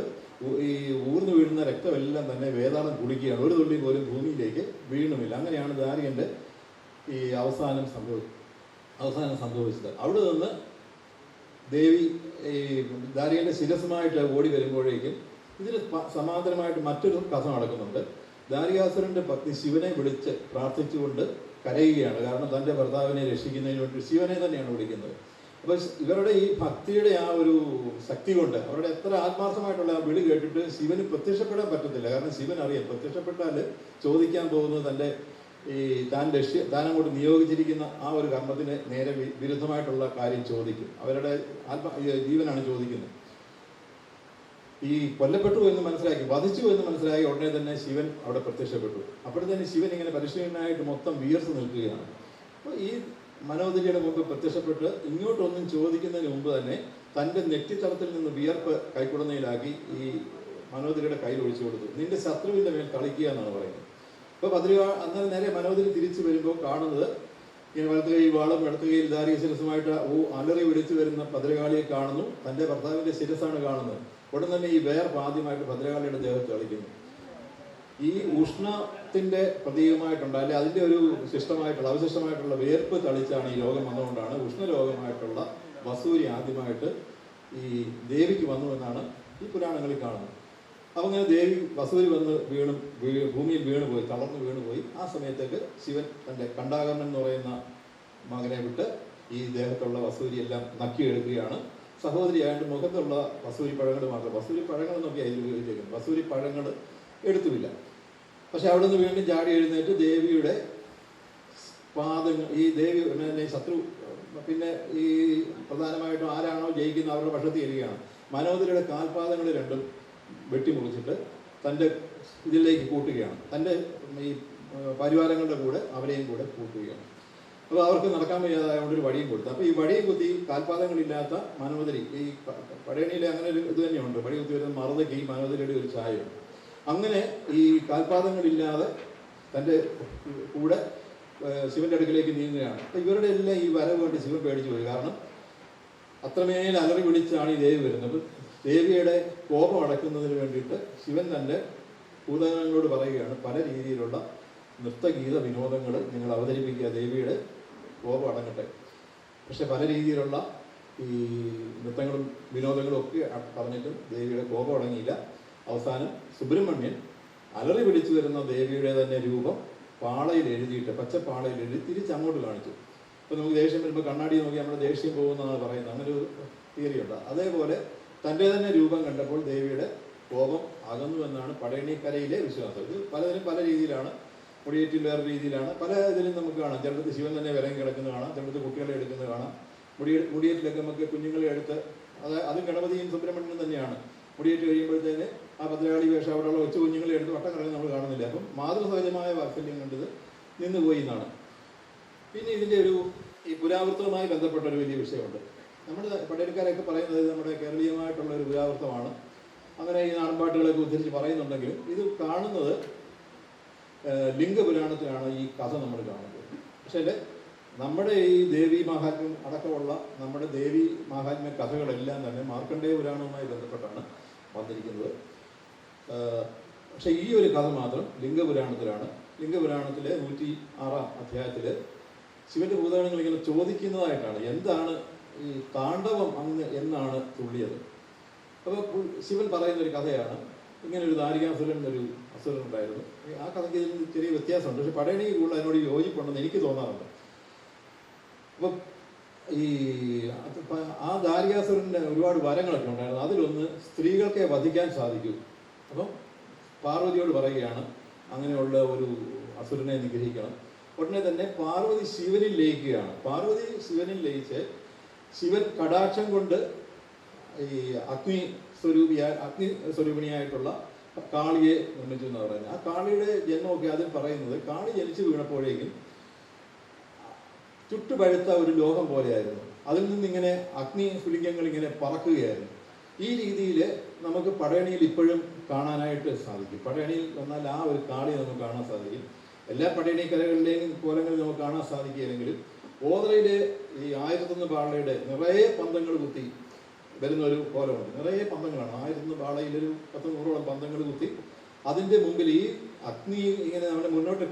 ഈ ഊർന്നു വീഴുന്ന രക്തമെല്ലാം തന്നെ വേതാളം കുടിക്കുകയാണ്. ഒരു തുള്ളി പോലും ഭൂമിയിലേക്ക് വീണുമില്ല. അങ്ങനെയാണ് ദാരികൻ്റെ ഈ അവസാനം സംഭവിച്ചത്. അവിടെ നിന്ന് ദേവി ഈ ദാരികൻ്റെ ശിരസുമായിട്ട് ഓടി വരുമ്പോഴേക്കും ഇതിന് സമാന്തരമായിട്ട് മറ്റൊരു കഥ നടക്കുന്നുണ്ട്. ദാരികാസുരൻ്റെ പത്നി ശിവനെ വിളിച്ച് പ്രാർത്ഥിച്ചുകൊണ്ട് കരയുകയാണ്. കാരണം തൻ്റെ ഭർത്താവിനെ രക്ഷിക്കുന്നതിന് വേണ്ടി ശിവനെ തന്നെയാണ് വിളിക്കുന്നത്. അപ്പൊ ഇവരുടെ ഈ ഭക്തിയുടെ ആ ഒരു ശക്തി കൊണ്ട് അവരുടെ എത്ര ആത്മാർത്ഥമായിട്ടുള്ള ആ വിളി കേട്ടിട്ട് ശിവന് പ്രത്യക്ഷപ്പെടാൻ പറ്റത്തില്ല. കാരണം ശിവൻ അറിയാം, പ്രത്യക്ഷപ്പെട്ടാൽ ചോദിക്കാൻ പോകുന്നത് തൻ്റെ ഈ താൻ അങ്ങോട്ട് നിയോഗിച്ചിരിക്കുന്ന ആ ഒരു കർമ്മത്തിന് നേരെ വിരുദ്ധമായിട്ടുള്ള കാര്യം ചോദിക്കും. അവരുടെ ജീവനാണ് ചോദിക്കുന്നത്. ഈ കൊല്ലപ്പെട്ടു എന്ന് മനസ്സിലാക്കി, വധിച്ചു എന്ന് മനസ്സിലാക്കി ഉടനെ തന്നെ ശിവൻ അവിടെ പ്രത്യക്ഷപ്പെട്ടു. അപ്പോഴത്തന്നെ ശിവൻ ഇങ്ങനെ പരിശീലനായിട്ട് മൊത്തം വിയർത്ത് നിൽക്കുകയാണ്. അപ്പോൾ ഈ മനോദരിയുടെ മുമ്പ് പ്രത്യക്ഷപ്പെട്ട് ഇങ്ങോട്ടൊന്നും ചോദിക്കുന്നതിന് മുമ്പ് തന്നെ തൻ്റെ നെറ്റിത്തടത്തിൽ നിന്ന് വിയർപ്പ് കൈക്കുടന്നയിലാക്കി ഈ മനോദരിയുടെ കയ്യിൽ ഒഴിച്ചു കൊടുത്തു. നിന്റെ ശത്രുവിൻ്റെ മേൽ കളിക്കുക എന്നാണ് പറയുന്നത്. അപ്പോൾ അന്നേരം നേരെ മനോദരി തിരിച്ചു വരുമ്പോൾ കാണുന്നത് ഇങ്ങനെ വലത്ത് കൈ വാളും ഇടത്ത് കൈയിൽ ദാരിയ ശിരസുമായിട്ട് അലറി വിളിച്ചു വരുന്ന ഭദ്രകാളിയെ കാണുന്നു. തൻ്റെ ഭർത്താവിൻ്റെ ശിരസാണ് കാണുന്നത്. ഉടൻ തന്നെ ഈ വേർപ്പ് ആദ്യമായിട്ട് ഭദ്രകാളിയുടെ ദേഹത്ത് കളിക്കുന്നു. ഈ ഉഷ്ണത്തിന്റെ പ്രതീകമായിട്ടുള്ള അല്ലെ അതിൻ്റെ ഒരു അവശിഷ്ടമായിട്ടുള്ള വേർപ്പ് തളിച്ചാണ് ഈ രോഗം വന്നുകൊണ്ടാണ് ഉഷ്ണരോഗമായിട്ടുള്ള വസൂരി ആദ്യമായിട്ട് ഈ ദേവിക്ക് വന്നു എന്നാണ് ഈ പുരാണങ്ങളിൽ കാണുന്നത്. അപ്പം അങ്ങനെ ദേവി വസൂരി വന്ന് ഭൂമിയിൽ വീണുപോയി, തളർന്ന് വീണുപോയി. ആ സമയത്തേക്ക് ശിവൻ തൻ്റെ കണ്ടാകർണൻ എന്ന് പറയുന്ന മകനെ വിട്ട് ഈ ദേഹത്തുള്ള വസൂരി എല്ലാം നക്കിയെടുക്കുകയാണ്. സഹോദരിയായിട്ട് മുഖത്തുള്ള വസൂരി പഴങ്ങൾ മാത്രം, വസൂരി പഴങ്ങൾ എന്നൊക്കെ അതിൽ ഉപയോഗിച്ചേക്കുന്നത്, വസൂരി പഴങ്ങൾ എടുത്തുമില്ല. പക്ഷെ അവിടെ നിന്ന് വീണ്ടും ചാടി എഴുന്നേറ്റ് ദേവിയുടെ പാദങ്ങൾ, ഈ ദേവി ശത്രു പിന്നെ ഈ പ്രധാനമായിട്ടും ആരാണോ ജയിക്കുന്ന അവരുടെ പക്ഷത്തിൽ ഇരിക്കുകയാണ്. മനോദരിയുടെ കാൽപാദങ്ങൾ രണ്ടും വെട്ടിമുറിച്ചിട്ട് തൻ്റെ ഇതിലേക്ക് കൂട്ടുകയാണ്. തൻ്റെ ഈ പരിവാരങ്ങളുടെ കൂടെ അവരെയും കൂടെ കൂട്ടുകയാണ്. അപ്പോൾ അവർക്ക് നടക്കാൻ വയ്യാതായതുകൊണ്ട് ഒരു വടിയും കൊടുത്തു. അപ്പോൾ ഈ വടിയും കുത്തി കാൽപാദങ്ങളില്ലാത്ത മനോദരി, ഈ പടയണിയിലെ അങ്ങനെ ഒരു ഇത് തന്നെയുണ്ട്, വടി കുത്തി വരുന്ന മറുതയ്ക്ക് ഈ മനോദരിയുടെ ഒരു ചായയുണ്ട്. അങ്ങനെ ഈ കാൽപാദങ്ങളില്ലാതെ തൻ്റെ കൂടെ ശിവന്റെ അടുക്കിലേക്ക് നീങ്ങുകയാണ്. അപ്പോൾ ഇവരുടെ എല്ലാം ഈ വരവ് കൊണ്ട് ശിവൻ പേടിച്ചു പോയി. കാരണം അത്രമേൽ അലറി വിളിച്ചാണ് ഈ ദേവി വരുന്നത്. അപ്പോൾ ദേവിയുടെ കോപം അടക്കുന്നതിന് വേണ്ടിയിട്ട് ശിവൻ തൻ്റെ ഭൂതഗണങ്ങളോട് പറയുകയാണ്, പല രീതിയിലുള്ള നൃത്തഗീത വിനോദങ്ങൾ നിങ്ങൾ അവതരിപ്പിക്കുക, ദേവിയുടെ കോപം അടങ്ങട്ടെ. പക്ഷെ പല രീതിയിലുള്ള ഈ നൃത്തങ്ങളും വിനോദങ്ങളും ഒക്കെ പറഞ്ഞിട്ടും ദേവിയുടെ കോപം അടങ്ങിയില്ല. അവസാനം സുബ്രഹ്മണ്യൻ അലറി വിളിച്ചു വരുന്ന ദേവിയുടെ തന്നെ രൂപം പാളയിൽ എഴുതിയിട്ട്, പച്ചപ്പാളയിൽ എഴുതി തിരിച്ചങ്ങോട്ട് കാണിച്ചു. അപ്പോൾ നമുക്ക് ദേഷ്യം വരുമ്പോൾ കണ്ണാടി നോക്കി നമ്മുടെ ദേഷ്യം പോകുന്നതാണ് പറയുന്നത്, അങ്ങനെ ഒരു തിയറി ഉണ്ട്. അതേപോലെ തൻ്റെ തന്നെ രൂപം കണ്ടപ്പോൾ ദേവിയുടെ കോപം അകന്നു എന്നാണ് പടയണിക്കരയിലെ വിശ്വാസം. ഇത് പലതിനും പല രീതിയിലാണ്. മുടിയേറ്റിൽ വേറെ രീതിയിലാണ്, പല ഇതിലും നമുക്ക് കാണാം. ചിലടത്ത് ശിവൻ തന്നെ വിലങ്ങി കിടക്കുന്നത് കാണാം, ചിലടത്ത് കുട്ടികളെ എടുക്കുന്നത് കാണാം. മുടിയേറ്റിലൊക്കെ നമുക്ക് കുഞ്ഞുങ്ങളെ എടുത്ത് അതും ഗണപതിയും സുബ്രഹ്മണ്യനും തന്നെയാണ്. മുടിയേറ്റ് കഴിയുമ്പോഴത്തേന് ആ ഭദ്രകാളി വേഷം അവിടെയുള്ള കൊച്ചു കുഞ്ഞുങ്ങളെ എടുത്ത് വട്ടം കിടക്കുന്നത് നമ്മൾ കാണുന്നില്ല. അപ്പം മാതൃസഹജമായ വാത്സല്യം കണ്ടത് നിന്നുപോയി എന്നാണ്. പിന്നെ ഇതിൻ്റെ ഈ പുരാവൃത്തവുമായി ബന്ധപ്പെട്ട ഒരു വലിയ വിഷയമുണ്ട്. നമ്മുടെ പടയണിക്കാരൊക്കെ പറയുന്നത് നമ്മുടെ കേരളീയമായിട്ടുള്ള ഒരു പുരാവൃത്തമാണ്. അങ്ങനെ ഈ നാടൻപാട്ടുകളൊക്കെ ഉദ്ധരിച്ച് പറയുന്നുണ്ടെങ്കിലും ഇത് കാണുന്നത് ലിംഗപുരാണത്തിലാണ് ഈ കഥ നമ്മൾ കാണുന്നത്. പക്ഷേ നമ്മുടെ ഈ ദേവി മാഹാത്മ്യം അടക്കമുള്ള നമ്മുടെ ദേവി മാഹാത്മ്യ കഥകളെല്ലാം തന്നെ മാർക്കണ്ഡേയ പുരാണവുമായി ബന്ധപ്പെട്ടാണ് വന്നിരിക്കുന്നത്. പക്ഷെ ഈ ഒരു കഥ മാത്രം ലിംഗപുരാണത്തിലാണ്. ലിംഗപുരാണത്തിലെ 106 അധ്യായത്തിൽ ശിവന്റെ ഭൂതഗണങ്ങൾ ഇങ്ങനെ ചോദിക്കുന്നതായിട്ടാണ്, എന്താണ് ഈ താണ്ഡവം അങ്ങ് എന്നാണ് തുള്ളിയത്. അപ്പോൾ ശിവൻ പറയുന്നൊരു കഥയാണ്. ഇങ്ങനെ ഒരു ദാരികാസുരൻ എന്നൊരു അസുരൻ ഉണ്ടായിരുന്നു. ആ കഥയ്ക്ക് ഇതിൽ ചെറിയ വ്യത്യാസമുണ്ട്, പക്ഷെ പടയണി കൂടുതൽ അതിനോട് യോജിപ്പുണ്ടെന്ന് എനിക്ക് തോന്നാറുണ്ട്. അപ്പം ആ ദാരികാസുരന് ഒരുപാട് വരങ്ങളൊക്കെ ഉണ്ടായിരുന്നു. അതിലൊന്ന് സ്ത്രീകൾക്കെ വധിക്കാൻ സാധിക്കൂ. അപ്പം പാർവതിയോട് പറയുകയാണ് അങ്ങനെയുള്ള ഒരു അസുരനെ നിഗ്രഹിക്കണം. ഉടനെ തന്നെ പാർവതി ശിവനിൽ ലയിക്കുകയാണ്. പാർവതി ശിവനിൽ ലയിച്ച് ശിവൻ കടാക്ഷം കൊണ്ട് ഈ അഗ്നി സ്വരൂപിണിയായിട്ടുള്ള കാളിയെ നിർമ്മിച്ചു എന്ന് പറയുന്നത്. ആ കാളിയുടെ ജന്മമൊക്കെ അതിൽ പറയുന്നത്, കാളി ജനിച്ചു വീണപ്പോഴേക്കും ചുട്ടുപഴുത്ത ഒരു ലോകം പോലെയായിരുന്നു. അതിൽ നിന്നിങ്ങനെ അഗ്നി സ്ഫുലിംഗങ്ങൾ ഇങ്ങനെ പറക്കുകയായിരുന്നു. ഈ രീതിയിൽ നമുക്ക് പടയണിയിൽ ഇപ്പോഴും കാണാനായിട്ട് സാധിക്കും. പടയണിയിൽ വന്നാൽ ആ ഒരു കാളിയെ നമുക്ക് കാണാൻ സാധിക്കും. എല്ലാ പടയണി കലകളിലെയും കോലങ്ങളിൽ നമുക്ക് കാണാൻ സാധിക്കുകയില്ലെങ്കിലും ഓതറയിലെ ഈ 1001 പാളയുടെ നിറയെ പന്തങ്ങൾ കുത്തി വരുന്ന ഒരു കോലമുണ്ട്. നിറയെ പന്തങ്ങളാണ്. 1001 പാളയിൽ ഒരു 10-100ഓളം പന്തങ്ങൾ കുത്തി അതിൻ്റെ മുമ്പിൽ ഈ അഗ്നി ഇങ്ങനെ നമ്മുടെ മുന്നോട്ട്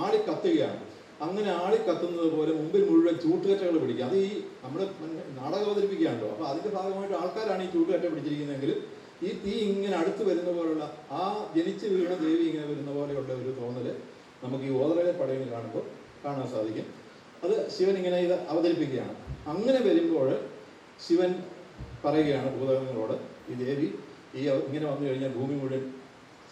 ആളി കത്തുകയാണ്. അങ്ങനെ ആളി കത്തുന്നത് പോലെ മുമ്പിൽ മുഴുവൻ ചൂട്ടുകറ്റകൾ പിടിക്കുക. അത് ഈ നമ്മുടെ നാടകം അവതരിപ്പിക്കുകയാണല്ലോ. അപ്പോൾ അതിൻ്റെ ഭാഗമായിട്ട് ആൾക്കാരാണ് ഈ ചൂട്ടുകറ്റ പിടിച്ചിരിക്കുന്നതെങ്കിലും ഈ തീ ഇങ്ങനെ അടുത്ത് വരുന്ന പോലുള്ള ആ ജനിച്ച് വീണ ദേവി ഇങ്ങനെ വരുന്ന പോലെയുള്ള ഒരു തോന്നൽ നമുക്ക് ഈ ഓതറയിലെ പടയണി കാണുമ്പോൾ കാണാൻ സാധിക്കും. അത് ശിവൻ ഇങ്ങനെ ഇത് അവതരിപ്പിക്കുകയാണ്. അങ്ങനെ വരുമ്പോൾ ശിവൻ പറയുകയാണ് ഭൂതഗണങ്ങളോട്, ഈ ദേവി ഇങ്ങനെ വന്നു കഴിഞ്ഞാൽ ഭൂമി മുഴുവൻ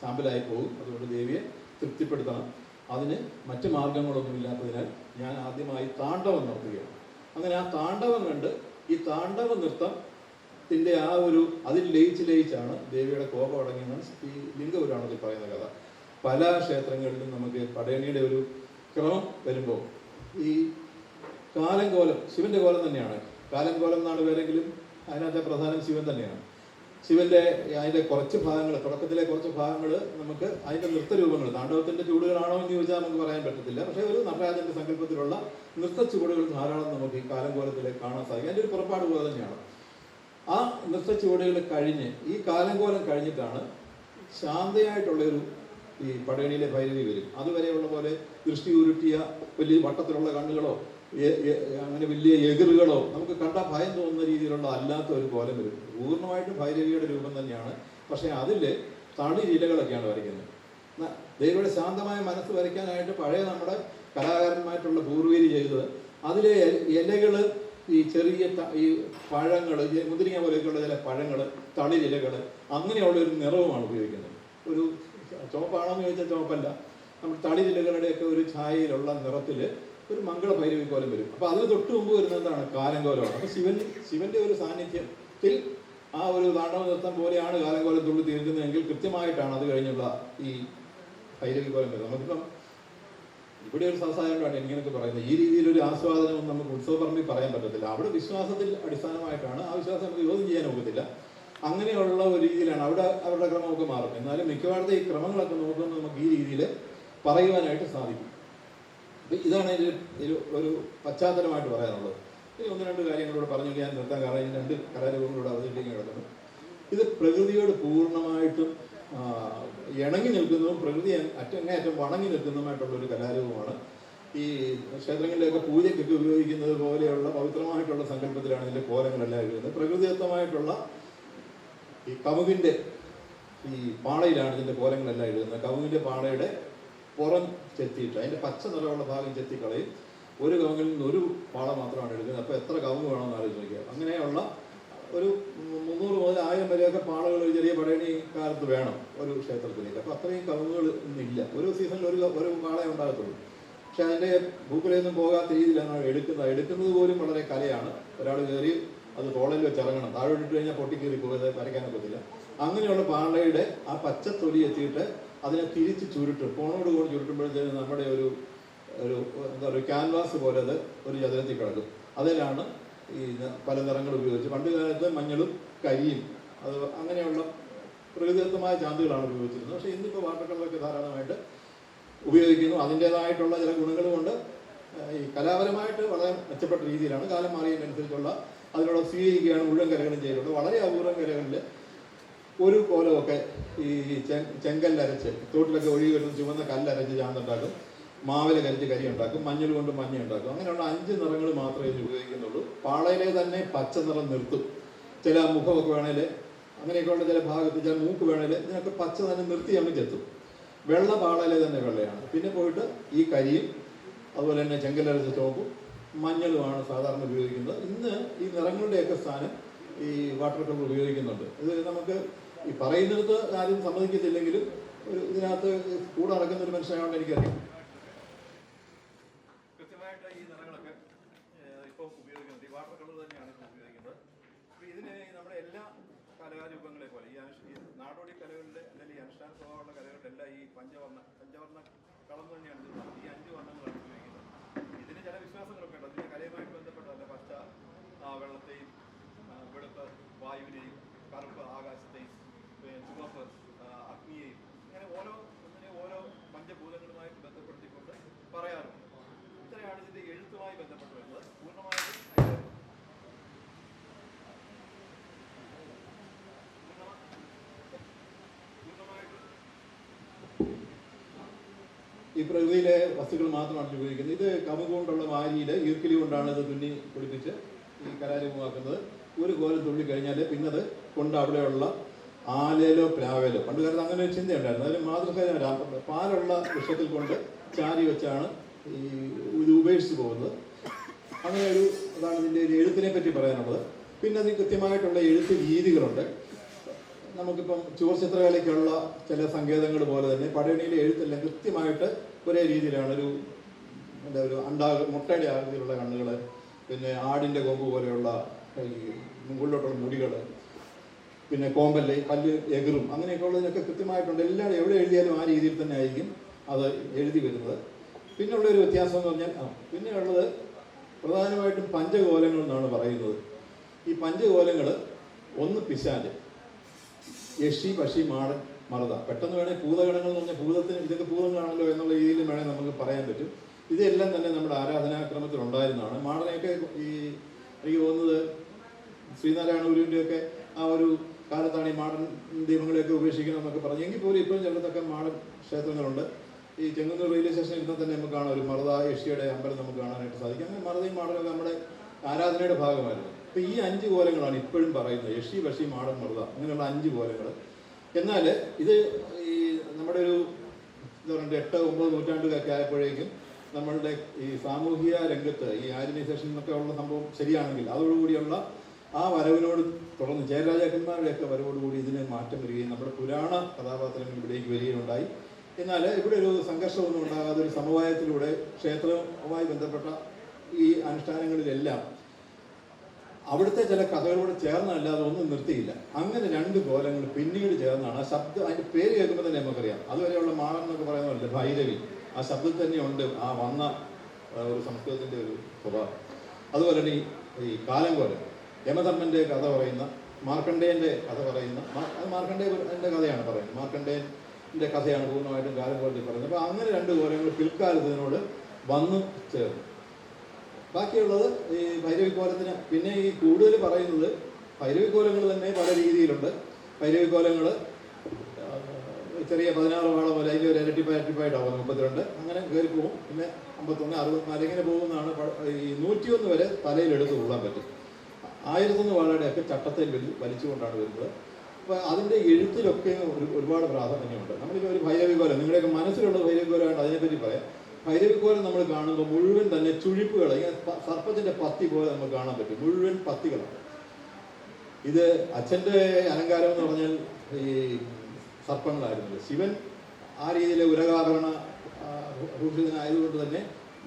സാമ്പലായി പോകും, അതുകൊണ്ട് ദേവിയെ തൃപ്തിപ്പെടുത്തണം. അതിന് മറ്റ് മാർഗങ്ങളൊന്നുമില്ലാത്തതിനാൽ ഞാൻ ആദ്യമായി താണ്ഡവം നടത്തുകയാണ്. അങ്ങനെ ആ താണ്ഡവം കണ്ട് ഈ താണ്ഡവ നൃത്തത്തിൻ്റെ ആ ഒരു അതിൽ ലയിച്ചാണ് ദേവിയുടെ കോപം അടങ്ങിയെന്ന് ഈ ലിംഗപുരാണത്തിൽ പറയുന്ന കഥ. പല ക്ഷേത്രങ്ങളിലും നമുക്ക് പടയണിയുടെ ഒരു ക്രമം വരുമ്പോൾ ഈ കാലങ്കോലം ശിവന്റെ കോലം തന്നെയാണ്. കാലങ്കോലം എന്നാണ് പേരെങ്കിലും അതിനകത്തെ പ്രധാനം ശിവൻ തന്നെയാണ്. ശിവന്റെ അതിൻ്റെ കുറച്ച് ഭാഗങ്ങൾ, തുടക്കത്തിലെ കുറച്ച് ഭാഗങ്ങൾ നമുക്ക് അതിൻ്റെ നൃത്തരൂപങ്ങൾ, താണ്ഡവത്തിൻ്റെ ചൂടുകളാണോ എന്ന് ചോദിച്ചാൽ നമുക്ക് പറയാൻ പറ്റത്തില്ല. പക്ഷേ ഒരു നടരാജന്റെ സങ്കല്പത്തിലുള്ള നൃത്ത ചുവടുകൾ ധാരാളം നമുക്ക് ഈ കാലങ്കോലത്തിൽ കാണാൻ സാധിക്കും. അതിൻ്റെ ഒരു പുറപ്പാട് പോലെ തന്നെയാണ്. ആ നൃത്ത ചുവടുകൾ കഴിഞ്ഞ് ഈ കാലങ്കോലം കഴിഞ്ഞിട്ടാണ് ശാന്തയായിട്ടുള്ളൊരു ഈ പടയണിയിലെ ഭൈരവി വരും. അതുവരെയുള്ള പോലെ ദൃഷ്ടി ഉരുട്ടിയ വലിയ വട്ടത്തിലുള്ള കണ്ണുകളോ അങ്ങനെ വലിയ എതിറുകളോ നമുക്ക് കണ്ടാൽ ഭയം തോന്നുന്ന രീതിയിലുള്ള അല്ലാത്ത ഒരു കോലം വരും. പൂർണ്ണമായിട്ടും ഭൈരവിയുടെ രൂപം തന്നെയാണ്. പക്ഷേ അതിൽ തളിരിലകളൊക്കെയാണ് വരയ്ക്കുന്നത്. ദേവിയുടെ ശാന്തമായ മനസ്സ് വരയ്ക്കാനായിട്ട് പഴയ നമ്മുടെ കലാകാരന്മാരായിട്ടുള്ള പൂർവീര് ചെയ്തത് അതിലെ ഇലകൾ, ഈ ചെറിയ ഈ പഴങ്ങൾ, മുന്തിരിങ്ങ പോലെയൊക്കെയുള്ള ചില പഴങ്ങൾ, തളിരിലകൾ, അങ്ങനെയുള്ള ഒരു നിറവുമാണ് ഉപയോഗിക്കുന്നത്. ഒരു ചുവപ്പാണോ എന്ന് ചോദിച്ചാൽ ചുവപ്പല്ല, നമ്മൾ തളിരിലകളുടെയൊക്കെ ഒരു ഛായയിലുള്ള നിറത്തിൽ ഒരു മംഗള ഭൈരവി കോലം വരും. അപ്പോൾ അതിന് തൊട്ട് മുമ്പ് വരുന്നത് എന്താണ്? കാലങ്കോലമാണ്. അപ്പോൾ ശിവന്റെ ഒരു സാന്നിധ്യത്തിൽ ആ ഒരു താണ്ഡവ നൃത്തം പോലെയാണ് കാലങ്കോലം തുള്ളി തീർക്കുന്നതെങ്കിൽ കൃത്യമായിട്ടാണ് അത് കഴിഞ്ഞുള്ള ഈ ഭൈരവി കോലം വരുന്നത്. നമുക്കിപ്പം ഇവിടെ ഒരു സംസാരമാണ് ഇങ്ങനെയൊക്കെ പറയുന്നത്. ഈ രീതിയിലൊരു ആസ്വാദനമൊന്നും നമുക്ക് ഉത്സവപ്പറമ്പിൽ പറയാൻ പറ്റത്തില്ല. അവിടെ വിശ്വാസത്തിൽ അടിസ്ഥാനമായിട്ടാണ്. ആ വിശ്വാസം നമുക്ക് വിരോധം ചെയ്യാൻ ഒക്കത്തില്ല. അങ്ങനെയുള്ള ഒരു രീതിയിലാണ് അവിടെ അവരുടെ ക്രമമൊക്കെ മാറും. എന്നാലും മിക്കവാറും ഈ ക്രമങ്ങളൊക്കെ നോക്കുമ്പോൾ നമുക്ക് ഈ രീതിയിൽ പറയുവാനായിട്ട് സാധിക്കും. ഇതാണ് ഇതിൽ ഒരു പശ്ചാത്തലമായിട്ട് പറയാനുള്ളത്. ഇനി ഒന്ന് രണ്ട് കാര്യങ്ങളോട് പറഞ്ഞു ഞാൻ നിർത്താൻ കാരണം ഈ രണ്ട് കലാരൂപങ്ങളോട് അവതരിപ്പിക്കാൻ കിടക്കുന്നു. ഇത് പ്രകൃതിയോട് പൂർണ്ണമായിട്ടും ഇണങ്ങി നിൽക്കുന്നതും പ്രകൃതി അങ്ങേയറ്റം വണങ്ങി നിൽക്കുന്നതുമായിട്ടുള്ളൊരു കലാരൂപമാണ്. ഈ ക്ഷേത്രങ്ങളിലൊക്കെ പൂജയ്ക്കൊക്കെ ഉപയോഗിക്കുന്നത് പോലെയുള്ള പവിത്രമായിട്ടുള്ള സങ്കല്പത്തിലാണ് ഇതിൻ്റെ കോലങ്ങളെല്ലാം എഴുതുന്നത്. പ്രകൃതിദത്തമായിട്ടുള്ള ഈ കവുങ്ങിൻ്റെ ഈ പാളയിലാണ് ഇതിൻ്റെ കോലങ്ങളെല്ലാം എഴുതുന്നത്. കവുങ്ങിൻ്റെ പാളയുടെ പുറം ചെത്തിയിട്ട് അതിൻ്റെ പച്ച നിറമുള്ള ഭാഗം ചെത്തിക്കളയും. ഒരു കവുങ്ങിൽ നിന്ന് ഒരു പാള മാത്രമാണ് എടുക്കുന്നത്. അപ്പോൾ എത്ര കവുങ്ങ് വേണമെന്ന് ആലോചിച്ച് നോക്കുക. അങ്ങനെയുള്ള ഒരു 300 മുതൽ 1000 വരെയൊക്കെ പാളകൾ ഒരു ചെറിയ പടയണി കാലത്ത് വേണം ഒരു ക്ഷേത്രത്തിലേക്ക്. അപ്പോൾ അത്രയും കവുങ്ങുകൾ ഇന്നില്ല. ഒരു സീസണിൽ ഒരു പാളയെ ഉണ്ടാകത്തുള്ളൂ. പക്ഷെ അതിൻ്റെ ഭൂക്കുലയൊന്നും പോകാത്ത രീതിയിലാണ് എടുക്കുന്നത് പോലും വളരെ കലയാണ്. ഒരാൾ കയറി അത് തോളയിൽ വെച്ചിറങ്ങണം. താഴെ ഇട്ട് കഴിഞ്ഞാൽ പൊട്ടിക്കീറി പോയത് വരയ്ക്കാനൊക്കത്തില്ല. അങ്ങനെയുള്ള പാളയുടെ ആ പച്ചത്തൊലി എത്തിയിട്ട് അതിനെ തിരിച്ച് ചുരുട്ടും. കോണോട് കോൺ ചുരുട്ടുമ്പോഴത്തേന് നമ്മുടെ ഒരു എന്താ പറയുക ക്യാൻവാസ് പോലെ അത് ഒരു ചതുരത്തിൽ കിടക്കും. അതിലാണ് ഈ പല നിറങ്ങൾ ഉപയോഗിച്ച് പണ്ട് കാലത്ത് മഞ്ഞളും കരിയും അത് അങ്ങനെയുള്ള പ്രകൃതിദത്തമായ ചാന്തുകളാണ് ഉപയോഗിച്ചിരുന്നത്. പക്ഷേ ഇന്നിപ്പോൾ വാട്ടർ കളറൊക്കെ ധാരാളമായിട്ട് ഉപയോഗിക്കുന്നു. അതിൻ്റേതായിട്ടുള്ള ചില ഗുണങ്ങൾ കൊണ്ട് ഈ കലാപരമായിട്ട് വളരെ മെച്ചപ്പെട്ട രീതിയിലാണ് കാലം മാറിയതിനനുസരിച്ചുള്ള അതിനോട് സ്വീകരിക്കുകയാണ് മുഴുവൻ കലകളും ചെയ്തിട്ടുള്ളത്. വളരെ അപൂർവം കലകളിൽ ഒരു കോലമൊക്കെ ഈ ചെങ്കല്ലരച്ച് തോട്ടിലൊക്കെ ഒഴുകി വരുന്ന ചുവന്ന കല്ലരച്ച് ചാന്തുണ്ടാക്കും, മാവില കരിച്ച് കരി ഉണ്ടാക്കും, മഞ്ഞൾ കൊണ്ട് മഞ്ഞ ഉണ്ടാക്കും. അങ്ങനെയുള്ള 5 നിറങ്ങൾ മാത്രമേ ഇതിന് ഉപയോഗിക്കുന്നുള്ളൂ. പാളയിലെ തന്നെ പച്ച നിറം നിർത്തും. ചില മുഖമൊക്കെ വേണേൽ അങ്ങനെയൊക്കെയുള്ള ചില ഭാഗത്ത് ചില മൂക്ക് വേണേൽ ഇതിനൊക്കെ പച്ച തന്നെ നിർത്തി നമ്മൾ ചെത്തും. വെള്ള പാളയിലെ തന്നെ വെള്ളയാണ്. പിന്നെ പോയിട്ട് ഈ കരിയും അതുപോലെ തന്നെ ചെങ്കല്ലരച്ച ചുവപ്പും മഞ്ഞളുമാണ് സാധാരണ ഉപയോഗിക്കുന്നത്. ഇന്ന് ഈ നിറങ്ങളുടെയൊക്കെ സ്ഥാനം ഈ വാട്ടർ കളർ ഉപയോഗിക്കുന്നുണ്ട്. ഇത് നമുക്ക് ഈ പറയുന്നിടത്ത് ആരും സമ്മതിക്കത്തില്ലെങ്കിലും ഇതിനകത്ത് കൂടെ നടക്കുന്ന ഒരു മനുഷ്യനാണെന്ന് എനിക്കറിയാം. കൃത്യമായിട്ട് ഈ നിറങ്ങളൊക്കെ ഇപ്പോൾ ഉപയോഗിക്കുന്നത് ഈ വാട്ടർ കളർ തന്നെയാണ് ഇപ്പോൾ ഉപയോഗിക്കുന്നത്. അപ്പോൾ ഇതിന് നമ്മുടെ എല്ലാ കലാരൂപങ്ങളെ പോലെ ഈ നാടോടി കലകളിലെ അല്ലെങ്കിൽ ഈ അനുഷ്ഠാന സ്വഭാവമുള്ള കലകളിലെല്ലാം ഈ പഞ്ചവർണ്ണ കളം തന്നെയാണ് ഈ 5 വർണ്ണങ്ങളാണ് ഉപയോഗിക്കുന്നത്. ഇതിന് ചില വിശ്വാസങ്ങളൊക്കെ ഉണ്ട്. അതിന് കലയുമായിട്ട് ബന്ധപ്പെട്ടതല്ല. പച്ച വെള്ളത്തെയും വെളുപ്പ് വായുവിനെയും കറുപ്പ് ആകാശത്തെയും ചുവപ്പ് അഗ്നിയെയും അങ്ങനെ ഓരോ പഞ്ചഭൂതങ്ങളുമായിട്ട് ബന്ധപ്പെടുത്തിക്കൊണ്ട് പറയാറുണ്ട്. ഇത്രയാണ് ഇതിൻ്റെ എഴുത്തുമായി ബന്ധപ്പെട്ട് വരുന്നത്. പൂർണ്ണമായിട്ടും ഈ പ്രകൃതിയിലെ വസ്തുക്കൾ മാത്രമാണ് ഉപയോഗിക്കുന്നത്. ഇത് കമുക് കൊണ്ടുള്ള വാരിയിൽ ഈർക്കിലി കൊണ്ടാണ് ഇത് തുന്നി പിടിപ്പിച്ച് ഈ കലാരൂപമാക്കുന്നത്. ഒരു കോലം തുള്ളി കഴിഞ്ഞാൽ പിന്നത് കൊണ്ട് അവിടെയുള്ള ആലേലോ പ്ലാവേലോ പണ്ട് കാലത്ത് അങ്ങനെ ഒരു ചിന്തയുണ്ടായിരുന്നു. അതിൽ മാതൃക പാലുള്ള വൃക്ഷത്തിൽ കൊണ്ട് ചാരി വെച്ചാണ് ഈ ഇത് ഉപേക്ഷിച്ച് പോകുന്നത്. അങ്ങനെ ഒരു അതാണ് ഇതിൻ്റെ ഒരു എഴുത്തിനെ പറ്റി പറയാനുള്ളത്. പിന്നെ അതിന് കൃത്യമായിട്ടുള്ള എഴുത്ത് രീതികളുണ്ട്. നമുക്കിപ്പം ചുവർച്ചിത്രകലയ്ക്കുള്ള ചില സങ്കേതങ്ങൾ പോലെ തന്നെ പടയണിയിലെ എഴുത്തെല്ലാം കൃത്യമായിട്ട് ഒരേ രീതിയിലാണ്. ഒരു മുട്ടയുടെ ആകൃതിയിലുള്ള കണ്ണുകൾ, പിന്നെ ആടിൻ്റെ കൊമ്പ് പോലെയുള്ള ഈ മുകളിലോട്ടുള്ള മുടികൾ, പിന്നെ കോമ്പല്ലേ പല്ല് എകറും, അങ്ങനെയൊക്കെ ഉള്ളതിനൊക്കെ കൃത്യമായിട്ടുണ്ട്. എല്ലാം എവിടെ എഴുതിയാലും ആ രീതിയിൽ തന്നെ ആയിരിക്കും അത് എഴുതി വരുന്നത്. പിന്നുള്ളൊരു വ്യത്യാസം എന്ന് പറഞ്ഞാൽ പിന്നെയുള്ളത് പ്രധാനമായിട്ടും പഞ്ചകോലങ്ങൾ എന്നാണ് പറയുന്നത്. ഈ പഞ്ചകോലങ്ങൾ ഒന്ന് പിശാച്, യക്ഷി, പക്ഷി, മാടൻ, മറുത. പെട്ടെന്ന് വേണേൽ ഭൂതഗണങ്ങൾ എന്ന് പറഞ്ഞാൽ ഭൂതത്തിന് ഇതൊക്കെ ഭൂതങ്ങളാണല്ലോ എന്നുള്ള രീതിയിൽ വേണേൽ നമുക്ക് പറയാൻ പറ്റും. ഇതെല്ലാം തന്നെ നമ്മുടെ ആരാധനാക്രമത്തിൽ ഉണ്ടായിരുന്നതാണ്. മാടനെയൊക്കെ എനിക്ക് തോന്നുന്നത് ശ്രീനാരായണ ഗുരുവിൻ്റെയൊക്കെ ആ ഒരു കാലത്താണ് ഈ മാടൻ ദൈവങ്ങളെയൊക്കെ ഉപേക്ഷിക്കണം എന്നൊക്കെ പറഞ്ഞു. എങ്കിൽ പോലും ഇപ്പോഴും ചിലതൊക്കെ മാടൻ ക്ഷേത്രങ്ങളുണ്ട്. ഈ ചെങ്ങന്നൂർ റെയിൽവേ സ്റ്റേഷനിൽ ഇരുന്നാൽ തന്നെ നമുക്ക് കാണാം ഒരു മറുത യക്ഷിയുടെ അമ്പലം നമുക്ക് കാണാനായിട്ട് സാധിക്കും. അങ്ങനെ മറുതയും മാടനൊക്കെ നമ്മുടെ ആരാധനയുടെ ഭാഗമായിരുന്നു. ഇപ്പം ഈ 5 കോലങ്ങളാണ് ഇപ്പോഴും പറയുന്നത്: യക്ഷി, പക്ഷി, മാടൻ, മറുത, അങ്ങനെയുള്ള 5 കോലങ്ങൾ. എന്നാൽ ഇത് ഈ നമ്മുടെ ഒരു എന്താ പറയുക 8, 9 നൂറ്റാണ്ടൊക്കെ ആയപ്പോഴേക്കും നമ്മളുടെ ഈ സാമൂഹിക രംഗത്ത് ഈ ആര്യനൈസേഷൻ എന്നൊക്കെ ഉള്ള സംഭവം ശരിയാണെങ്കിൽ അതോടുകൂടിയുള്ള ആ വരവിനോട് തുടർന്ന് ജയരാജാക്കന്മാരുടെയൊക്കെ വരവോടുകൂടി ഇതിന് മാറ്റം വരികയും നമ്മുടെ പുരാണ കഥാപാത്രങ്ങൾ ഇവിടേക്ക് വരികയുണ്ടായി. എന്നാൽ ഇവിടെ ഒരു സംഘർഷമൊന്നും ഉണ്ടാകാതെ ഒരു സമവായത്തിലൂടെ ക്ഷേത്രവുമായി ബന്ധപ്പെട്ട ഈ അനുഷ്ഠാനങ്ങളിലെല്ലാം അവിടുത്തെ ചില കഥകളോട് ചേർന്നല്ലാതെ ഒന്നും നിർത്തിയില്ല. അങ്ങനെ 2 കോലങ്ങൾ പിന്നീട് ചേർന്നാണ് ആ ശബ്ദം, അതിൻ്റെ പേര് കേൾക്കുമ്പോൾ തന്നെ നമുക്കറിയാം. അതുവരെയുള്ള മാടൻ എന്നൊക്കെ പറയുന്നതല്ല, ഭൈരവി, ആ ശബ്ദത്തിൽ തന്നെയുണ്ട് ആ വന്ന ഒരു സംസ്കൃതത്തിൻ്റെ ഒരു സ്വഭാവം. അതുപോലെ തന്നെ ഈ കാലംകോലം, യമധർമ്മൻ്റെ കഥ പറയുന്ന, മാർക്കണ്ഡേയൻ്റെ കഥ പറയുന്ന, അത് മാർക്കണ്ഡേയൻ്റെ കഥയാണ് പറയുന്നത്. മാർക്കണ്ഡേയൻ്റെ കഥയാണ് പൂർണ്ണമായിട്ടും കാലംകോലത്തിൽ പറയുന്നത്. അപ്പോൾ അങ്ങനെ 2 കോലങ്ങൾ പിൽക്കാലത്ത് ഇതിനോട് വന്നു ചേർന്നു. ബാക്കിയുള്ളത് ഈ ഭൈരവിക്കോലത്തിന് പിന്നെ ഈ കൂടുതൽ പറയുന്നത് ഭൈരവിക്കോലങ്ങൾ തന്നെ പല രീതിയിലുണ്ട്. ഭൈരവിക്കോലങ്ങൾ ചെറിയ 16 വാള പോലെ അതിൽ ഒരു ഇരട്ടിപ്പായിട്ടാവും 32, അങ്ങനെ കയറി പോകും. പിന്നെ 51, 64 ഇങ്ങനെ പോകുന്നതാണ്. ഈ 101 വരെ തലയിലെടുത്ത് കൊള്ളാൻ പറ്റും. 1001 വാളയുടെയൊക്കെ ചട്ടത്തിൽ വലിച്ചുകൊണ്ടാണ് വരുന്നത്. അപ്പോൾ അതിൻ്റെ എഴുത്തിലൊക്കെ ഒരുപാട് പ്രാധാന്യമുണ്ട്. നമ്മളിപ്പോൾ ഒരു ഭൈരവിക്കോലം, നിങ്ങളുടെയൊക്കെ മനസ്സിലുള്ള ഭൈരവിക്കോലമായിട്ട് അതിനെപ്പറ്റി പറയാം. ഭൈരവിക്കോലം നമ്മൾ കാണുമ്പോൾ മുഴുവൻ തന്നെ ചുഴിപ്പുകൾ, ഇങ്ങനെ സർപ്പത്തിൻ്റെ പത്തി പോലെ നമുക്ക് കാണാൻ പറ്റും. മുഴുവൻ പത്തികളാണ്. ഇത് അച്ഛൻ്റെ അലങ്കാരം എന്ന് പറഞ്ഞാൽ ഈ സർപ്പങ്ങളായിരുന്നു. ശിവൻ ആ രീതിയിലെ ഉരകാഭരണ ഭൂഷിതനായതുകൊണ്ട് തന്നെ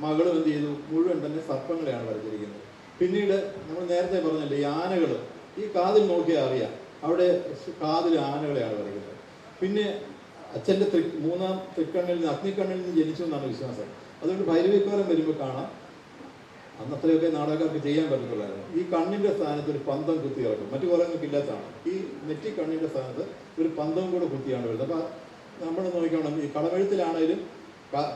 മകളും എന്ത് ചെയ്തു, മുഴുവൻ തന്നെ സർപ്പങ്ങളെയാണ് വരച്ചിരിക്കുന്നത്. പിന്നീട് നമ്മൾ നേരത്തെ പറഞ്ഞല്ലേ ഈ ആനകൾ, ഈ കാതിൽ നോക്കിയാൽ അറിയാം, അവിടെ കാതിൽ ആനകളെയാണ് വരയ്ക്കുന്നത്. പിന്നെ അച്ഛൻ്റെ 3-ാം തൃക്കണ്ണിൽ നിന്ന്, അഗ്നിക്കണ്ണിൽ നിന്ന് ജനിച്ചു എന്നാണ് വിശ്വാസം. അതുകൊണ്ട് ഭൈരവിക്കോലം വരുമ്പോൾ കാണാം, അന്നത്രയൊക്കെ നാടകക്കാർക്ക് ചെയ്യാൻ പറ്റത്തുള്ളായിരുന്നു. ഈ കണ്ണിൻ്റെ സ്ഥാനത്ത് ഒരു പന്തം കുത്തി ഇറക്കും. മറ്റു കോലങ്ങൾക്ക് ഇല്ലാത്തതാണ്. ഈ നെറ്റി കണ്ണിൻ്റെ സ്ഥാനത്ത് ഒരു പന്തവും കൂടെ കുത്തിയാണ് വരുന്നത്. അപ്പോൾ നമ്മൾ നോക്കണം, ഈ കളമെഴുത്തിലാണേലും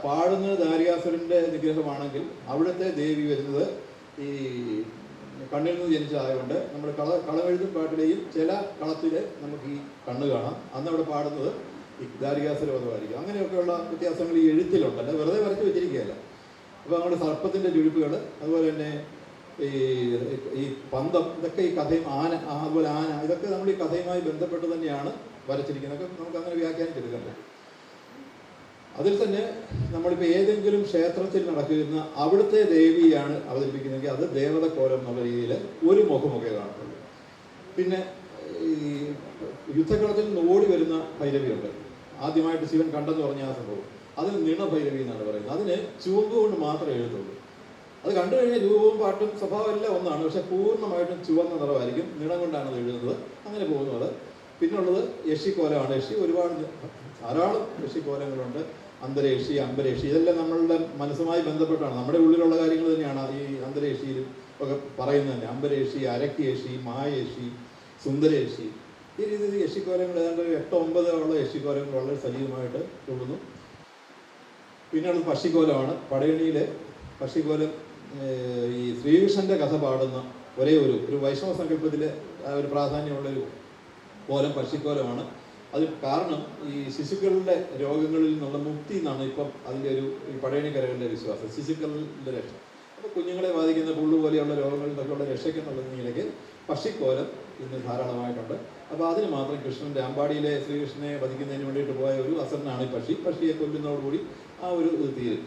പാടുന്നത് ദാരികാസുരൻ്റെ നിഗ്രഹമാണെങ്കിൽ അവിടുത്തെ ദേവി വരുന്നത് ഈ കണ്ണിൽ നിന്ന് ജനിച്ചതായതുകൊണ്ട് നമ്മുടെ കളമെഴുത്തും പാട്ടിലെയും ചില കളത്തിൽ നമുക്ക് ഈ കണ്ണ് കാണാം. അന്ന് അവിടെ പാടുന്നത് ഈ ദാരികാസുരവധമായിരിക്കും. അങ്ങനെയൊക്കെയുള്ള വ്യത്യാസങ്ങൾ ഈ എഴുത്തിലുണ്ട്, അല്ല വെറുതെ വരച്ച് വെച്ചിരിക്കുകയല്ല. അപ്പോൾ നമ്മുടെ സർപ്പത്തിൻ്റെ ചുഴിപ്പുകൾ, അതുപോലെ തന്നെ ഈ പന്തം, ഇതൊക്കെ ഈ കഥയും അതുപോലെ ആന, ഇതൊക്കെ നമ്മൾ ഈ കഥയുമായി ബന്ധപ്പെട്ട് തന്നെയാണ് വരച്ചിരിക്കുന്നത്. നമുക്ക് അങ്ങനെ വ്യാഖ്യാനിച്ചെടുക്കാൻ പറ്റും. അതിൽ തന്നെ നമ്മളിപ്പോൾ ഏതെങ്കിലും ക്ഷേത്രത്തിൽ നടക്കുന്ന അവിടുത്തെ ദേവിയാണ് അവതരിപ്പിക്കുന്നതെങ്കിൽ അത് ദേവതക്കോലം എന്നുള്ള രീതിയിൽ ഒരു മുഖമൊക്കെ കാണുന്നുള്ളൂ. പിന്നെ ഈ യുദ്ധക്കളത്തിൽ നിന്ന് ഓടി വരുന്ന ഭൈരവിയുണ്ട്. ആദ്യമായിട്ട് ശിവൻ കണ്ടെന്ന് പറഞ്ഞ ആ സംഭവം, അതിന് നിണഭൈരവി എന്നാണ് പറയുന്നത്. അതിന് ചുവമ്പ് കൊണ്ട് മാത്രമേ എഴുതുള്ളൂ. അത് കണ്ടു കഴിഞ്ഞാൽ രൂപവും പാട്ടും സ്വഭാവം എല്ലാം ഒന്നാണ്, പക്ഷെ പൂർണ്ണമായിട്ടും ചുവന്ന നിറമായിരിക്കും. നിണം കൊണ്ടാണ് അത് എഴുതുന്നത്. അങ്ങനെ പോകുന്നത്. പിന്നുള്ളത് യക്ഷിക്കോലമാണ്. യക്ഷി ധാരാളം യക്ഷിക്കോലങ്ങളുണ്ട്. അന്തരയക്ഷി, അമ്പരയക്ഷി, ഇതെല്ലാം നമ്മളുടെ മനസ്സുമായി ബന്ധപ്പെട്ടാണ്. നമ്മുടെ ഉള്ളിലുള്ള കാര്യങ്ങൾ തന്നെയാണ് ഈ അന്തരയക്ഷിയിലും ഒക്കെ പറയുന്നത് തന്നെ. അമ്പരയക്ഷി, അരക്കിയക്ഷി, മായയക്ഷി, സുന്ദരയക്ഷി, ഈ രീതിയിൽ യക്ഷിക്കോലങ്ങൾ ഏതാണ്ട് 8-9 യക്ഷിക്കോലങ്ങൾ വളരെ സജീവമായിട്ട് കൊള്ളുന്നു. പിന്നെയുള്ളത് പക്ഷിക്കോലമാണ്. പടയണിയിലെ പക്ഷിക്കോലം ഈ ശ്രീകൃഷ്ണൻ്റെ കഥ പാടുന്ന ഒരേ ഒരു വൈഷ്ണവ സങ്കല്പത്തിലെ ഒരു പ്രാധാന്യമുള്ളൊരു കോലം പക്ഷിക്കോലമാണ്. അത് കാരണം ഈ ശിശുക്കളുടെ രോഗങ്ങളിൽ നിന്നുള്ള മുക്തി എന്നാണ് ഇപ്പം അതിൻ്റെ ഒരു പടയണിക്കരകളുടെ വിശ്വാസം. ശിശുക്കളുടെ രക്ഷ, അപ്പോൾ കുഞ്ഞുങ്ങളെ ബാധിക്കുന്ന പുള്ളു പോലെയുള്ള രോഗങ്ങളിൽ നിന്നൊക്കെയുള്ള രക്ഷയ്ക്കെന്നുള്ള നിലയ്ക്ക് പക്ഷിക്കോലം ഇന്ന് ധാരാളമായിട്ടുണ്ട്. അപ്പോൾ അതിന് മാത്രം കൃഷ്ണൻ്റെ അമ്പാടിയിലെ ശ്രീകൃഷ്ണനെ വധിക്കുന്നതിന് വേണ്ടിയിട്ട് പോയ ഒരു അസുരനാണ് ഈ പക്ഷിയെ കൊല്ലുന്നതോടുകൂടി ആ ഒരു ഇത് തീരും.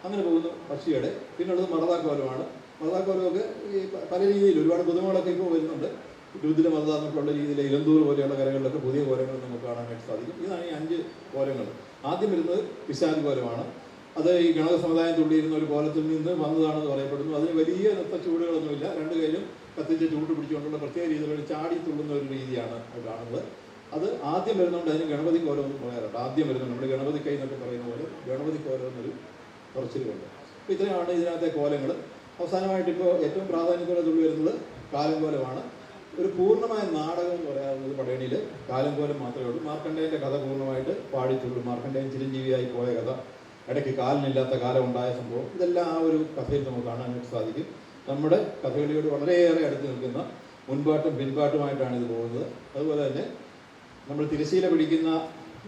അങ്ങനെ പോകുന്നു പക്ഷിയുടെ. പിന്നുള്ളത് മറുതാക്കോലമാണ്. മറുതാക്കോലമൊക്കെ ഈ പല രീതിയിൽ ഒരുപാട് പുതുമകളൊക്കെ ഇപ്പോൾ വരുന്നുണ്ട്. രുദ്ര മറുത എന്നൊക്കെയുള്ള രീതിയിൽ ഇലന്തൂർ പോലെയുള്ള കരകളിലൊക്കെ പുതിയ കോലങ്ങൾ നമുക്ക് കാണാനായിട്ട് സാധിക്കും. ഇതാണ് ഈ 5 കോലങ്ങൾ. ആദ്യം വരുന്നത് പിശാച് കോലമാണ്. അത് ഈ ഗണക സമുദായം തുള്ളിയിരുന്ന ഒരു കോലത്തിൽ നിന്ന് വന്നതാണെന്ന് പറയപ്പെടുന്നു. അതിന് വലിയ നൃത്ത ചൂടുകളൊന്നുമില്ല. 2 കൈയിലും കത്തിച്ച് ചൂട് പിടിച്ചുകൊണ്ടുള്ള പ്രത്യേക രീതിയിലുള്ള ചാടി തുള്ളുന്ന ഒരു രീതിയാണ് അത് കാണുന്നത്. അത് ആദ്യം വരുന്നുണ്ട്. അതിന് ഗണപതി കോലം എന്ന് പറയാറുണ്ട്. ആദ്യം വരുന്നുണ്ട്. നമ്മൾ ഗണപതി കൈ എന്നൊക്കെ പറയുന്ന പോലെ ഗണപതി കോലം എന്നൊരു പറച്ചിലുണ്ട്. അപ്പോൾ ഇത്രയാണ് ഇതിനകത്തെ കോലങ്ങൾ. അവസാനമായിട്ട് ഇപ്പോൾ ഏറ്റവും പ്രാധാന്യത്തോടെ തുള്ളി വരുന്നത് കാലംകോലമാണ്. ഒരു പൂർണ്ണമായ നാടകം എന്ന് പറയാവുന്നത് പടയണിയിൽ കാലംകോലം മാത്രമേ ഉള്ളൂ. മാർക്കണ്ഡേയൻ്റെ കഥ പൂർണ്ണമായിട്ട് പാടിത്തുള്ളൂ. മാർക്കണ്ഡേയൻ ചിരഞ്ജീവിയായി പോയ കഥ, ഇടയ്ക്ക് കാലിനില്ലാത്ത കാലം ഉണ്ടായ സംഭവം, ഇതെല്ലാം ആ ഒരു കഥയിൽ നമുക്ക് കാണാനായിട്ട് സാധിക്കും. നമ്മുടെ കഥകളിയോട് വളരെയേറെ അടുത്ത് നിൽക്കുന്ന മുൻപാട്ടും പിൻപാട്ടുമായിട്ടാണ് ഇത് പോകുന്നത്. അതുപോലെ തന്നെ നമ്മൾ തിരശീല പിടിക്കുന്ന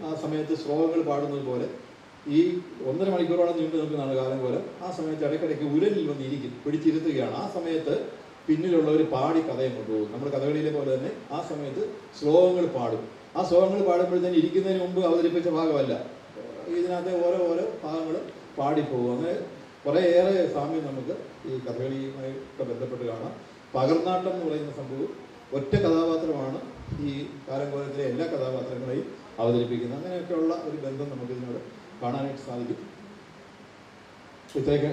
ആ സമയത്ത് ശ്ലോകങ്ങൾ പാടുന്നത് പോലെ ഈ 1.5 മണിക്കൂറോളം നീണ്ടു നിൽക്കുന്നതാണ് കാലംകോലം. ആ സമയത്ത് ഇടയ്ക്കിടയ്ക്ക് ഉരലിൽ വന്നിരിക്കും, പിടിച്ചിരുത്തുകയാണ്. ആ സമയത്ത് പിന്നിലുള്ളവർ പാടി കഥയും കൊണ്ടുപോകും. നമ്മൾ കഥകളിയിലെ പോലെ തന്നെ ആ സമയത്ത് ശ്ലോകങ്ങൾ പാടും. ആ ശ്ലോകങ്ങൾ പാടുമ്പോഴത്തേന് ഇരിക്കുന്നതിന് മുമ്പ് അവതരിപ്പിച്ച ഭാഗമല്ല, ഇതിനകത്തെ ഓരോ ഭാഗങ്ങൾ പാടിപ്പോകും. അങ്ങനെ കുറേയേറെ സാമ്യം നമുക്ക് ഈ കഥകളിയുമായിട്ട് ബന്ധപ്പെട്ട് കാണാം. പകർന്നാട്ടം എന്ന് പറയുന്ന സംഭവം ഒറ്റ കഥാപാത്രമാണ് ഈ കാലംകോലത്തിലെ എല്ലാ കഥാപാത്രങ്ങളെയും അവതരിപ്പിക്കുന്നത്. അങ്ങനെയൊക്കെയുള്ള ഒരു ബന്ധം നമുക്ക് ഇതിനോട് കാണാനായിട്ട് സാധിക്കും. ഇത്രയൊക്കെ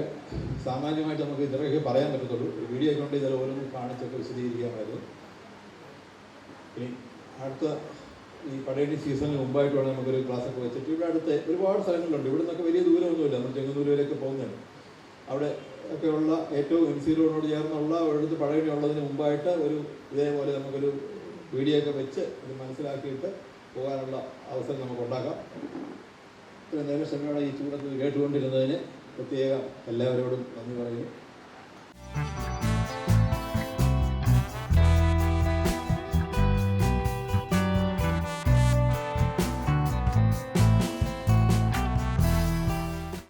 സാമാന്യമായിട്ട് നമുക്ക് ഇത്രയൊക്കെ പറയാൻ പറ്റത്തുള്ളൂ. വീഡിയോ കൊണ്ട് ഇതിൽ ഓരോന്നും കാണിച്ചൊക്കെ വിശദീകരിക്കാമായിരുന്നു. ഇനി അടുത്ത ഈ പടയണി സീസണിന് മുമ്പായിട്ട് വേണം നമുക്കൊരു ക്ലാസ്സൊക്കെ വെച്ചിട്ട് ഇവിടെ അടുത്ത് ഒരുപാട് സ്ഥലങ്ങളുണ്ട്. ഇവിടെ നിന്നൊക്കെ വലിയ ദൂരമൊന്നുമില്ല. നമ്മൾ ചെങ്ങന്നൂർ വരെയൊക്കെ പോകുന്നുണ്ട്. അവിടെ ഒക്കെയുള്ള ഏറ്റവും MC റോഡിനോട് ചേർന്നുള്ള ഒരിടത്ത് പടയണി ഉള്ളതിന് മുമ്പായിട്ട് ഒരു ഇതേപോലെ നമുക്കൊരു വീഡിയോ ഒക്കെ വെച്ച് ഇത് മനസ്സിലാക്കിയിട്ട് പോകാനുള്ള അവസരം നമുക്ക് ഉണ്ടാക്കാം. ഇത്രയും നേരം ക്ഷമയോടെ ഈ ചൂടത്ത് കേട്ടുകൊണ്ടിരുന്നതിന് പ്രത്യേകം എല്ലാവരോടും നന്ദി പറയുന്നു.